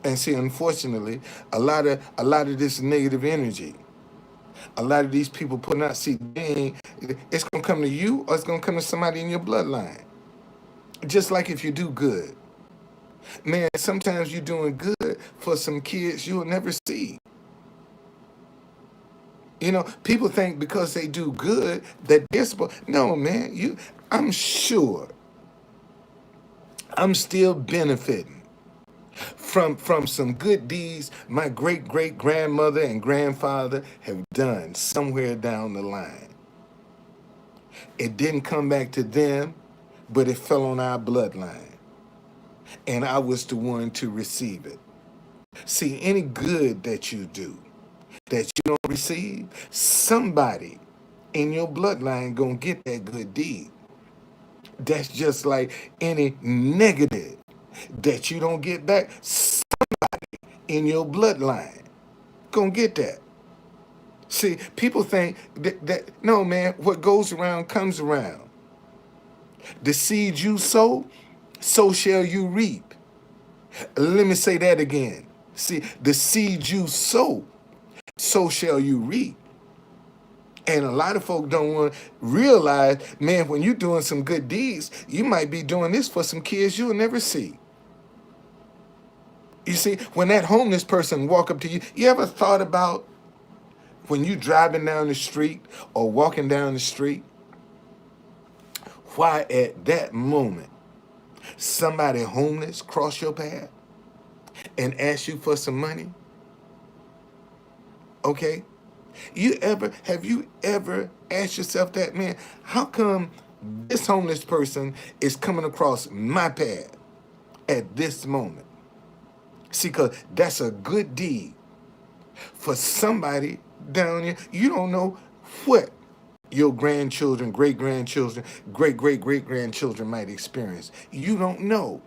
A: And see, unfortunately, a lot of this negative energy A lot of these people putting out, see, it's going to come to you or it's going to come to somebody in your bloodline. Just like if you do good. Man, sometimes you're doing good for some kids you'll never see. You know, people think because they do good that they're supposed. No, man, I'm sure I'm still benefiting from some good deeds my great great grandmother and grandfather have done somewhere down the line. It didn't come back to them, but it fell on our bloodline. And I was the one to receive it. See, any good that you do that you don't receive, somebody in your bloodline gonna get that good deed. That's just like any negative that you don't get back, somebody in your bloodline gonna get that. See, people think that no, man, what goes around comes around. The seed you sow, so shall you reap. Let me say that again. See, the seed you sow, so shall you reap. And a lot of folk don't want to realize, man, when you're doing some good deeds, you might be doing this for some kids you'll never see. You see, when that homeless person walk up to you, you ever thought about when you driving down the street or walking down the street, why at that moment somebody homeless cross your path and ask you for some money? Okay? Have you ever asked yourself that, man, how come this homeless person is coming across my path at this moment? See, because that's a good deed for somebody down here. You don't know what your grandchildren, great-grandchildren, great-great-great-grandchildren might experience. You don't know.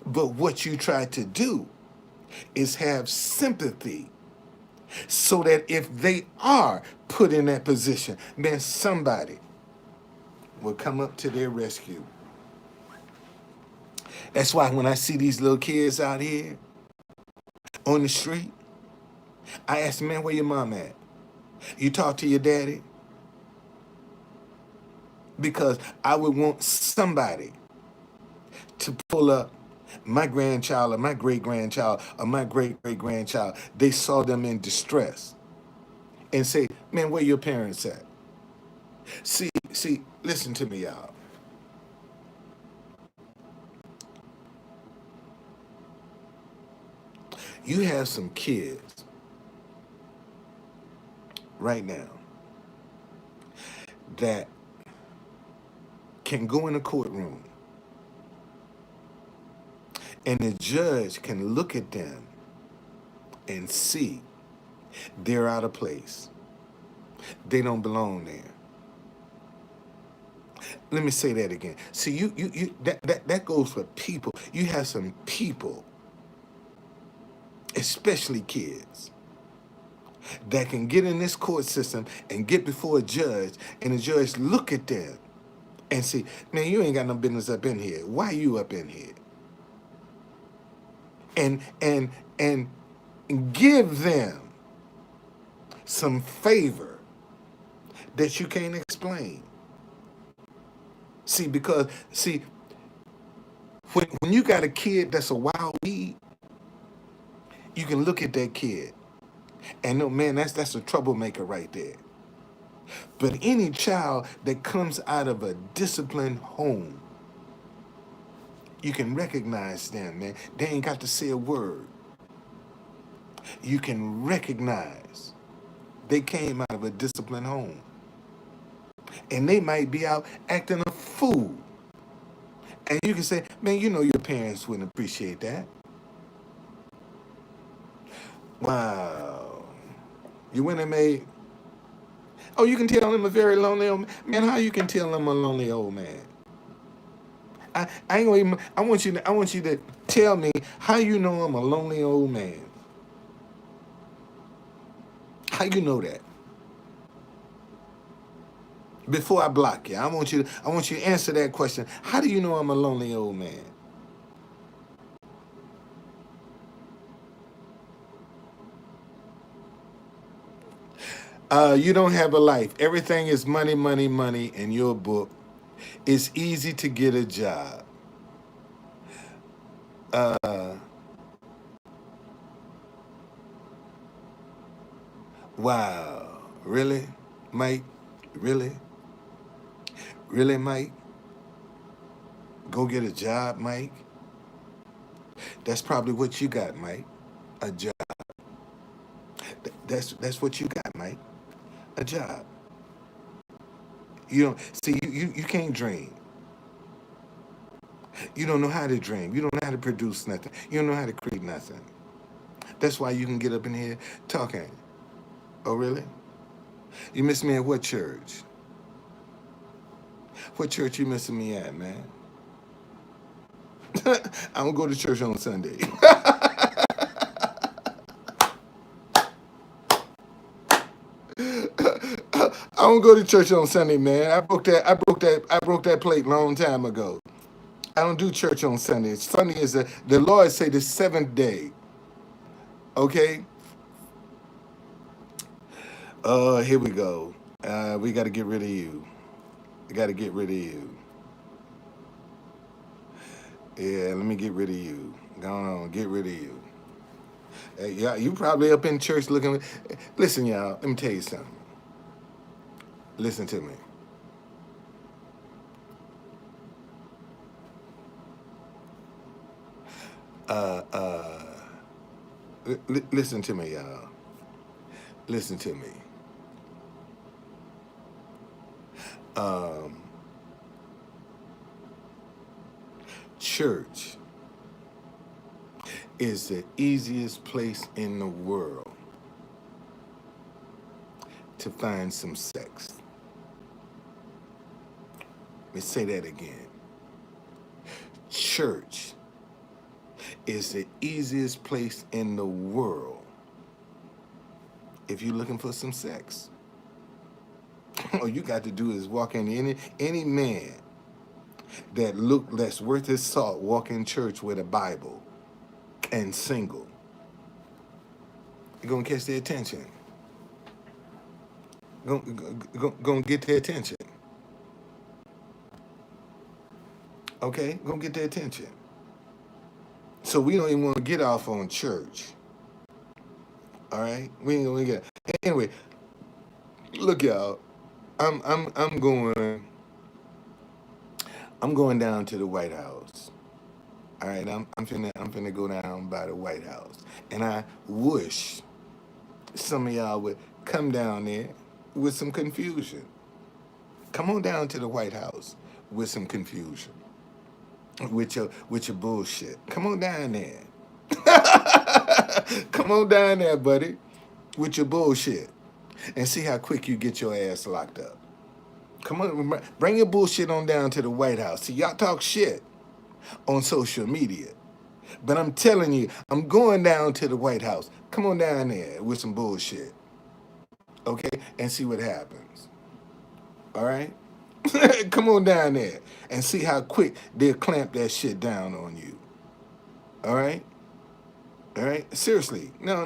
A: But what you try to do is have sympathy so that if they are put in that position, then somebody will come up to their rescue. That's why when I see these little kids out here on the street, I ask them, man, where your mom at? You talk to your daddy? Because I would want somebody to pull up my grandchild or my great-grandchild or my great-great-grandchild. They saw them in distress and say, man, where your parents at? See, listen to me, y'all. You have some kids right now that can go in a courtroom and the judge can look at them and see they're out of place. They don't belong there. Let me say that again. See, that goes for people. You have some people, especially kids, that can get in this court system and get before a judge, and the judge look at them and say, man, you ain't got no business up in here. Why you up in here? And give them some favor that you can't explain. See, because when you got a kid that's a wild weed, you can look at that kid and know, man, that's a troublemaker right there. But any child that comes out of a disciplined home, you can recognize them, man. They ain't got to say a word. You can recognize they came out of a disciplined home. And they might be out acting a fool. And you can say, man, you know your parents wouldn't appreciate that. Wow. You went and made... Oh, you can tell them a very lonely old man. Man, how you can tell them a lonely old man? I ain't gonna even... I want you to tell me how you know I'm a lonely old man. How you know that? Before I block you, I want you to answer that question. How do you know I'm a lonely old man? You don't have a life. Everything is money, money, money in your book. It's easy to get a job. Wow. Really, Mike? Really? Really, Mike? Go get a job, Mike? That's probably what you got, Mike. A job. That's what you got, Mike. A job. You don't see you can't dream. You don't know how to dream. You don't know how to produce nothing. You don't know how to create nothing. That's why you can get up in here talking. Oh really? You miss me at what church? What church you missing me at, man? I don't go to church on Sunday. I don't go to church on Sunday, man. I broke that plate long time ago. I don't do church on Sunday. Sunday is the Lord say the seventh day. Okay? Here we go. We got to get rid of you. We got to get rid of you. Yeah, let me get rid of you. Go on, get rid of you. Yeah, you probably up in church looking. Listen, y'all. Let me tell you something. Listen to me. Uh, uh, listen to me, y'all. Listen to me. Um, Church is the easiest place in the world to find some sex. Let me say that again. Church is the easiest place in the world if you're looking for some sex. All you got to do is walk in any man that's worth his salt walk in church with a Bible and single. You're gonna catch their attention. Gonna get their attention. Okay? Gonna get their attention. So we don't even want to get off on church. All right? We ain't gonna get. Anyway, look, y'all. I'm going down to the White House. All right, I'm finna go down by the White House, and I wish some of y'all would come down there with some confusion. Come on down to the White House with some confusion, with your bullshit. Come on down there. Come on down there, buddy, with your bullshit, and see how quick you get your ass locked up. Come on, bring your bullshit on down to the White House. See, y'all talk shit on social media. But I'm telling you, I'm going down to the White House. Come on down there with some bullshit. Okay? And see what happens. All right? Come on down there and see how quick they'll clamp that shit down on you. All right? All right? Seriously. No.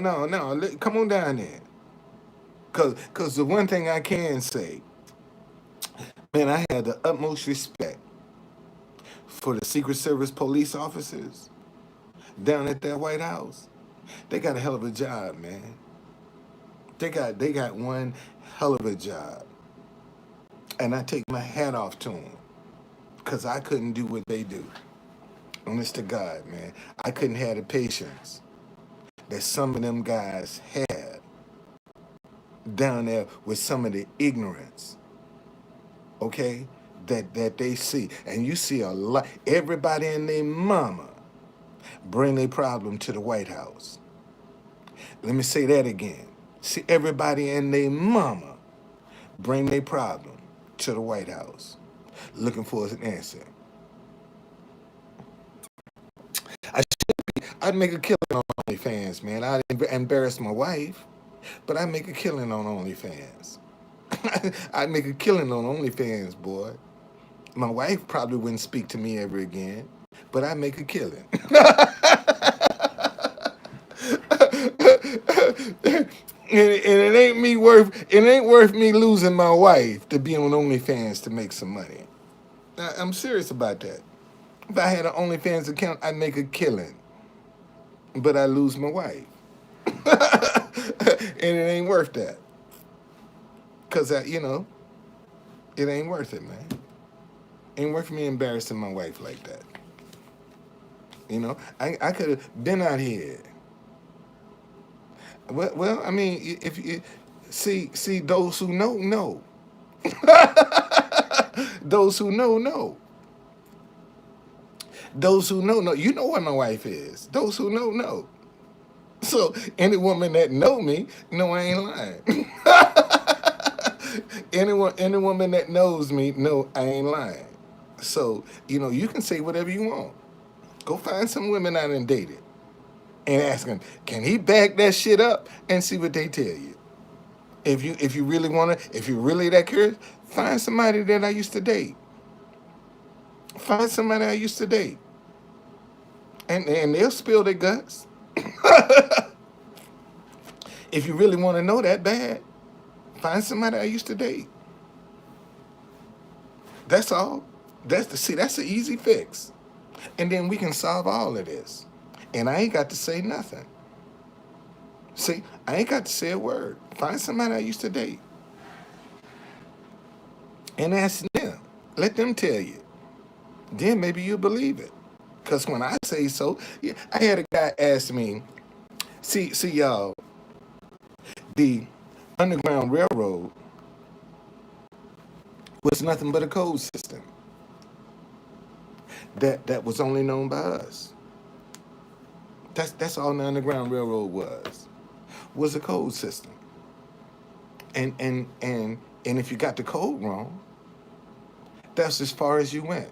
A: Come on down there. Because the one thing I can say, man, I had the utmost respect for the Secret Service police officers down at that White House. They got a hell of a job, man. They got one hell of a job. And I take my hat off to them because I couldn't do what they do. Honest to God, man. I couldn't have the patience that some of them guys had down there with some of the ignorance, okay, that they see. And you see a lot, everybody and their mama bring their problem to the White House. Let me say that again. See, everybody and their mama bring their problem to the White House, looking for an answer. I'd make a killing on OnlyFans, man. I'd embarrass my wife, but I'd make a killing on OnlyFans. I'd make a killing on OnlyFans, boy. My wife probably wouldn't speak to me ever again, but I'd make a killing. And it ain't worth me losing my wife to be on OnlyFans to make some money. I'm serious about that. If I had an OnlyFans account, I'd make a killing. But I lose my wife. And it ain't worth that. Cause it ain't worth it, man. Ain't worth me embarrassing my wife like that. I could have been out here. Well, I mean, if you see those who know. Those who know. Those who know. You know what my wife is. Those who know. So any woman that know me, know I ain't lying. Any woman that knows me, know I ain't lying. So, you can say whatever you want. Go find some women I done dated and ask them, can he back that shit up, and see what they tell you. If you really if you're really that curious, find somebody that I used to date. Find somebody I used to date. And they'll spill their guts. If you really want to know that bad, find somebody I used to date. That's all. That's the easy fix. And then we can solve all of this. And I ain't got to say nothing. See, I ain't got to say a word. Find somebody I used to date. And ask them. Let them tell you. Then maybe you'll believe it. Because when I say so, yeah, I had a guy ask me, see y'all, the Underground Railroad was nothing but a code system that was only known by us. That's all the Underground Railroad was a code system. And if you got the code wrong, that's as far as you went.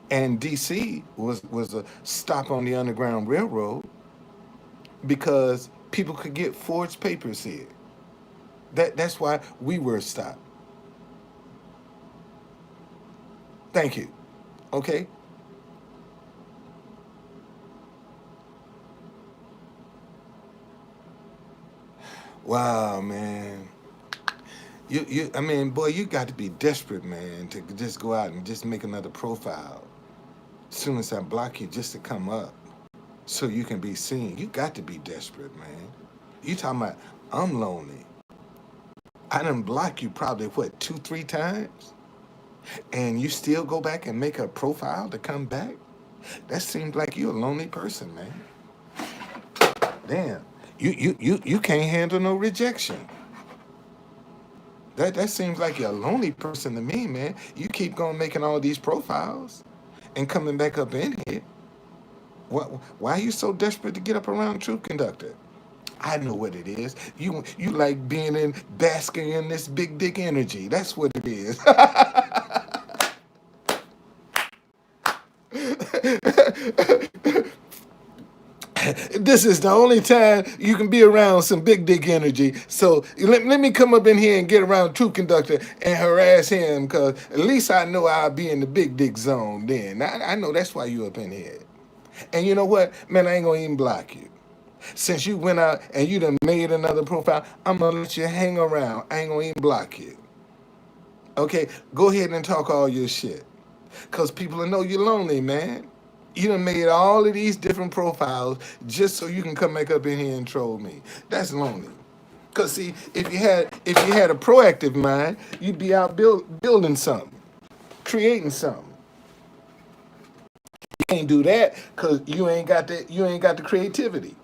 A: And DC was a stop on the Underground Railroad because people could get forged papers here. That's why we were a stop. Thank you. Okay? Wow, man. I mean, boy, you got to be desperate, man, to just go out and just make another profile. As soon as I block you, just to come up so you can be seen. You got to be desperate, man. You talking about, I'm lonely. I done block you probably, 2, 3 times? And you still go back and make a profile to come back? That seems like you're a lonely person, man. Damn. You can't handle no rejection. That seems like you're a lonely person to me, man. You keep going making all these profiles and coming back up in here. Why are you so desperate to get up around Truth Conductor? I know what it is. You like being basking in this big dick energy. That's what it is. This is the only time you can be around some big dick energy. So let me come up in here and get around True Conductor and harass him, because at least I know I'll be in the big dick zone then. I know that's why you up in here. And you know what? Man, I ain't going to even block you. Since you went out and you done made another profile, I'm going to let you hang around. I ain't going to even block you. Okay? Go ahead and talk all your shit. Because people will know you're lonely, man. You done made all of these different profiles just so you can come back up in here and troll me. That's lonely. Cause see, if you had a proactive mind, you'd be out building something, creating something. You can't do that because you ain't got the creativity.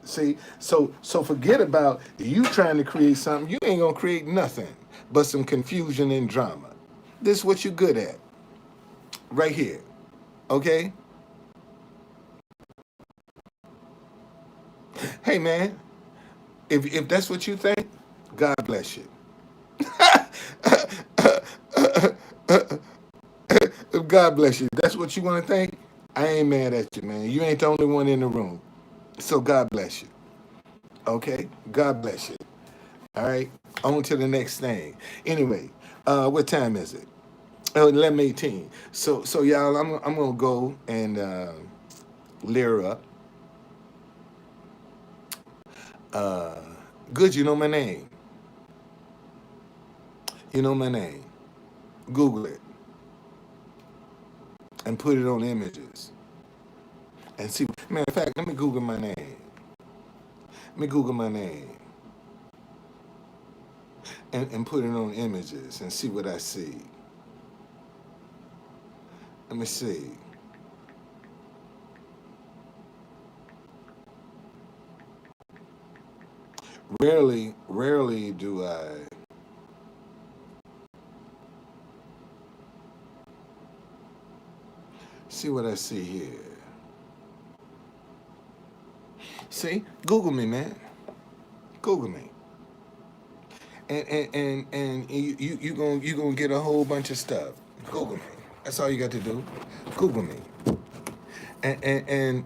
A: See, so forget about you trying to create something. You ain't gonna create nothing but some confusion and drama. This is what you're good at, right here. Okay? Hey man, if that's what you think, God bless you. God bless you. If that's what you want to think, I ain't mad at you, man. You ain't the only one in the room. So God bless you. Okay? God bless you. All right? On to the next thing. Anyway, what time is it? Oh, 11:18. So y'all, I'm gonna go and leer up. Uh, Good, you know my name. You know my name. Google it and put it on images and see. Matter of fact, let me Google my name. Let me Google my name and put it on images and see what I see. Let me see. Rarely do I see what I see here. See, Google me, man. Google me, and you gonna get a whole bunch of stuff. Google me. That's all you got to do. Google me, and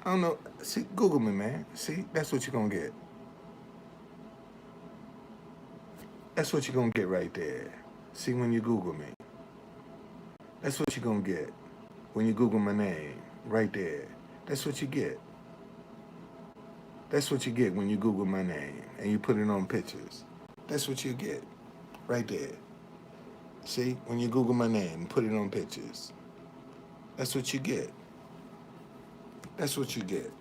A: I don't know. See, Google me, man. See, that's what you're gonna get. That's what you're gonna get right there. See, when you Google me, that's what you're gonna get. When you Google my name, right there. That's what you get. That's what you get when you Google my name and you put it on pictures. That's what you get, right there. See, when you Google my name and put it on pictures, that's what you get. That's what you get.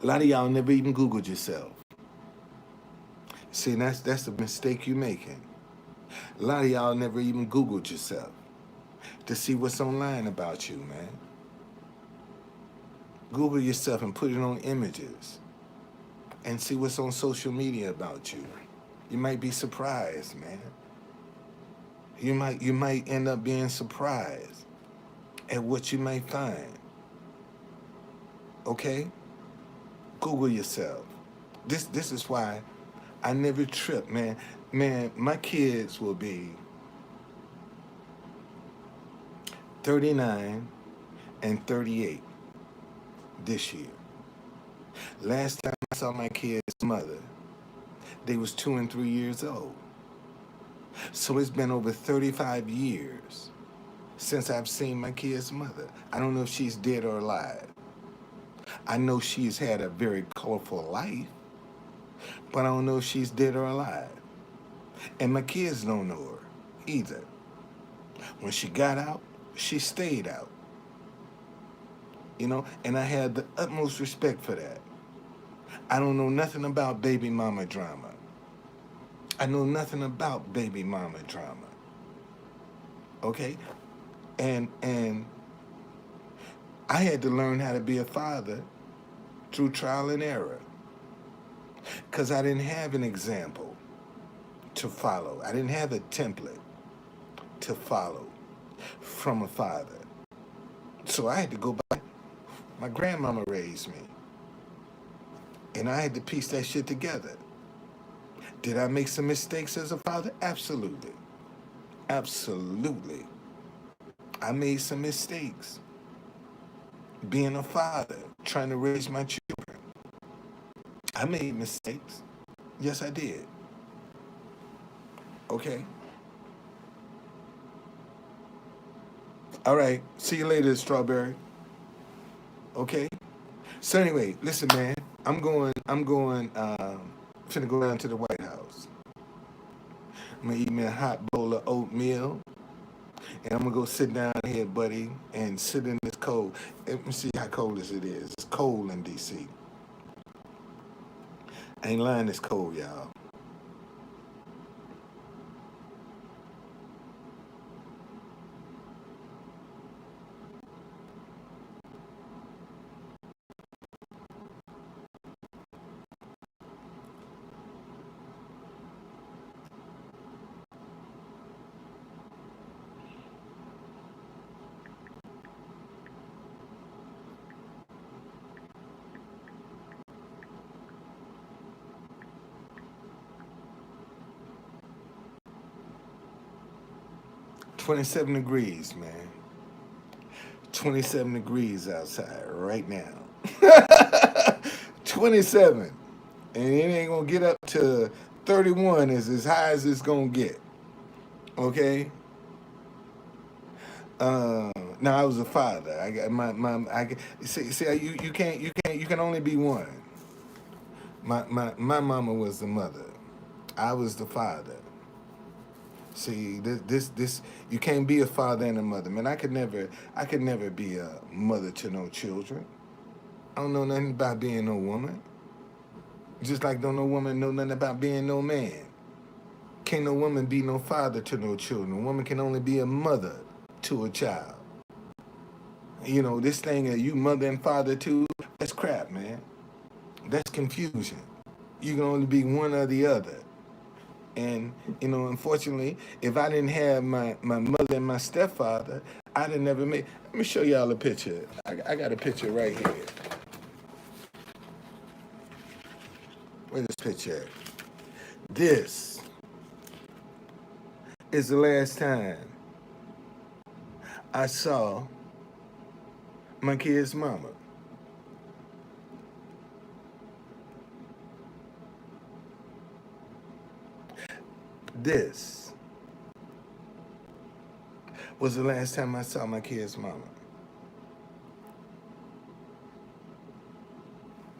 A: A lot of y'all never even Googled yourself. See, that's the mistake you're making. A lot of y'all never even Googled yourself to see what's online about you, man. Google yourself and put it on images and see what's on social media about you. You might be surprised, man. You might end up being surprised at what you might find. Okay? Google yourself. This is why I never trip, man. Man, my kids will be 39 and 38 this year. Last time I saw my kids' mother, they was 2 and 3 years old. So it's been over 35 years since I've seen my kid's mother. I don't know if she's dead or alive. I know she's had a very colorful life, but I don't know if she's dead or alive. And my kids don't know her either. When she got out, she stayed out. You know, and I had the utmost respect for that. I don't know nothing about baby mama drama. I know nothing about baby mama drama. Okay? And I had to learn how to be a father through trial and error. Because I didn't have an example to follow. I didn't have a template to follow from a father. So I had to go by. My grandmama raised me. And I had to piece that shit together. Did I make some mistakes as a father? Absolutely. Absolutely. I made some mistakes being a father, trying to raise my children. I made mistakes. Yes, I did. Okay? All right. See you later, Strawberry. Okay? So anyway, listen, man. Finna go down to the White House. I'm gonna eat me a hot bowl of oatmeal. And I'm gonna go sit down here, buddy, and sit in this cold. Let me see how cold it is. It's cold in DC. I ain't lying, it's cold, y'all. 27 degrees, man. 27 degrees outside right now. 27. And it ain't gonna get up to 31 is as high as it's gonna get. Okay? No, I was a father. I got my see you can only be one. My mama was the mother. I was the father. See, this you can't be a father and a mother, man. I could never be a mother to no children. I don't know nothing about being no woman. Just like don't no woman know nothing about being no man. Can't no woman be no father to no children. A woman can only be a mother to a child. You know, this thing of you mother and father too, that's crap, man. That's confusion. You can only be one or the other. And, unfortunately, if I didn't have my mother and my stepfather, I'd have never made. Let me show y'all a picture. I got a picture right here. Where's this picture at? This is the last time I saw my kid's mama. This was the last time I saw my kid's mama.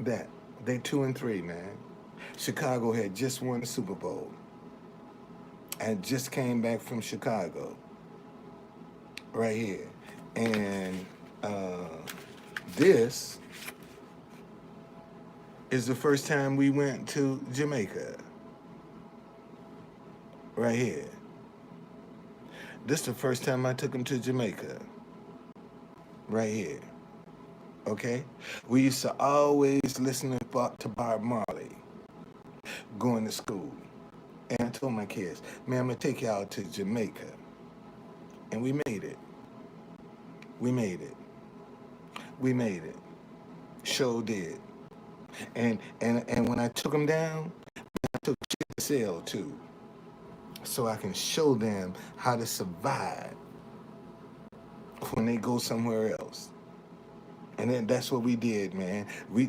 A: That. They 2-3, man. Chicago had just won the Super Bowl. I just came back from Chicago. Right here. And this is the first time we went to Jamaica. Right here. This is the first time I took him to Jamaica. Right here. Okay? We used to always listen to Bob Marley going to school. And I told my kids, man, I'm going to take y'all to Jamaica. And we made it. We made it. We made it. Sure did. And when I took them down, I took Chicken Sale too. So I can show them how to survive when they go somewhere else. And then that's what we did, man. We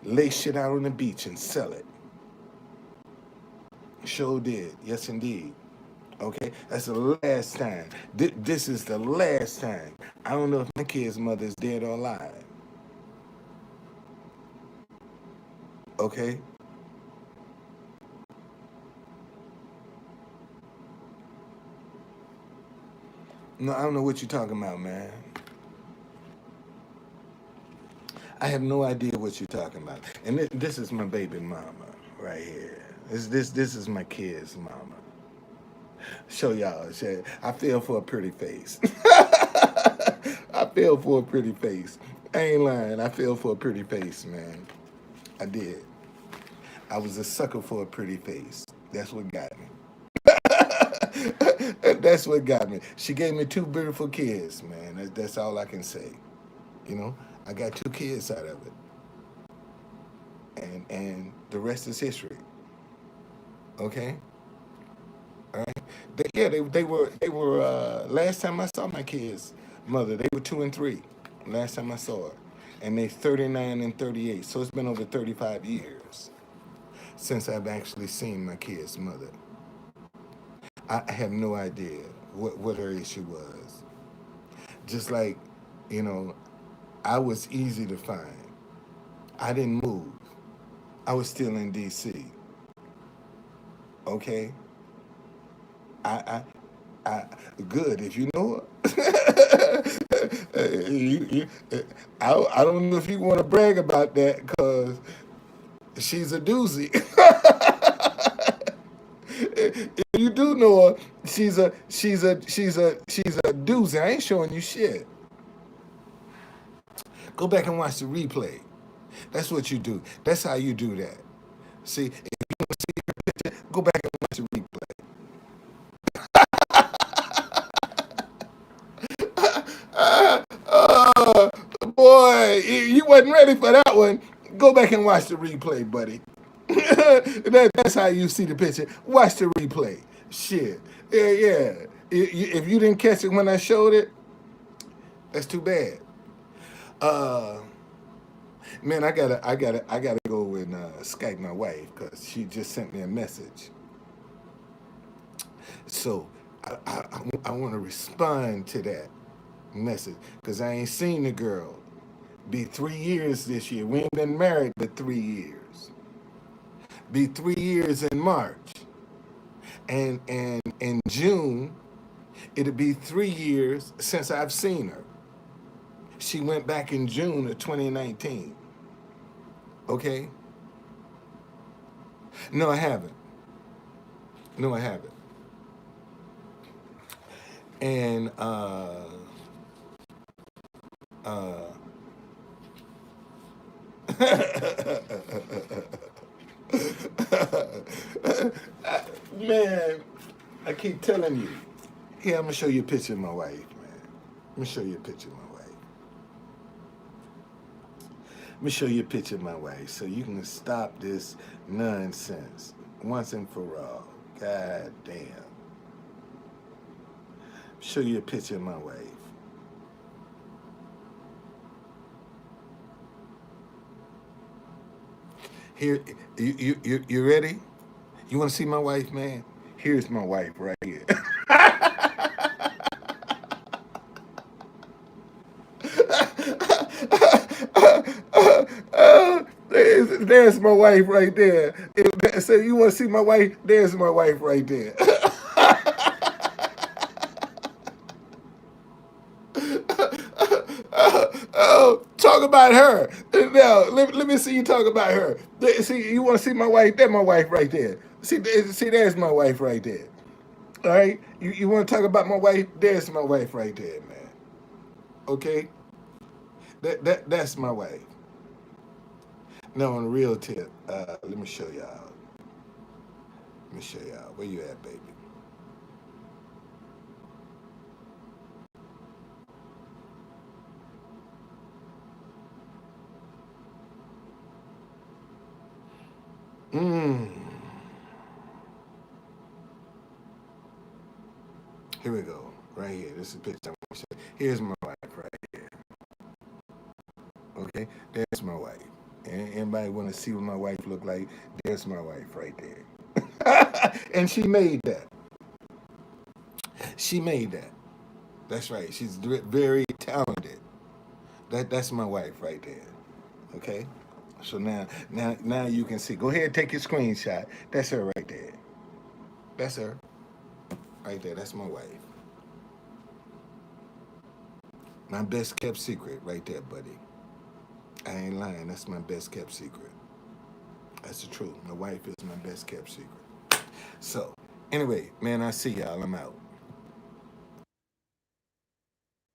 A: lay shit out on the beach and sell it. Sure did. Yes, indeed. Okay? That's the last time. This is the last time. I don't know if my kid's mother is dead or alive. Okay? No, I don't know what you're talking about, man. I have no idea what you're talking about. And this is my baby mama right here. This is my kid's mama. Show y'all. I feel for a pretty face. I feel for a pretty face. I ain't lying. I feel for a pretty face, man. I did. I was a sucker for a pretty face. That's what got me. That's what got me. She gave me two beautiful kids, man. That's all I can say. You know, I got two kids out of it, and the rest is history. Okay, all right. They were. Last time I saw my kids' mother, they were 2-3. Last time I saw her, and they 39 and 38. So it's been over 35 years since I've actually seen my kid's mother. I have no idea what her issue was. Just like, you know, I was easy to find. I didn't move. I was still in D.C. Okay, I, I good if you know her. I don't know if you want to brag about that because she's a doozy. If you do know her, she's a doozy. I ain't showing you shit. Go back and watch the replay. That's what you do. That's how you do that. See, if you want to see her picture, go back and watch the replay. Boy, you wasn't ready for that one. Go back and watch the replay, buddy. That's how you see the picture. Watch the replay. Shit. Yeah, yeah. If you didn't catch it when I showed it, that's too bad. Uh, Man, I gotta go and Skype my wife because she just sent me a message. So I want to respond to that. message, because I ain't seen the girl. Be 3 years this year. We ain't been married but 3 years. Be 3 years in March. And in June, it'll be 3 years since I've seen her. She went back in June of 2019. Okay? No, I haven't. No, I haven't. And uh man, I keep telling you. Here, I'm gonna show you a picture of my wife, man. Let me show you a picture of my wife. Let me show you a picture of my wife so you can stop this nonsense once and for all. God damn. Show you a picture of my wife. Here, you ready? You want to see my wife, man? Here's my wife right here. There's my wife right there. So you want to see my wife? There's my wife right there. Oh, talk about her. Now, let me see you talk about her. See, you want to see my wife? There's my wife right there. See, there's my wife right there. All right? You want to talk about my wife? There's my wife right there, man. Okay? That's my wife. No, on a real tip, let me show y'all. Let me show y'all. Where you at, baby? Mmm. Here we go. Right here. This is a picture. Here's my wife right here. Okay? There's my wife. Anybody want to see what my wife look like? There's my wife right there. And she made that. She made that. That's right. She's very talented. That's my wife right there. Okay? So now you can see. Go ahead and take your screenshot. That's her right there. That's her. Right there. That's my wife. My best kept secret right there, buddy. I ain't lying. That's my best kept secret. That's the truth. My wife is my best kept secret. So, anyway, man, I see y'all. I'm out.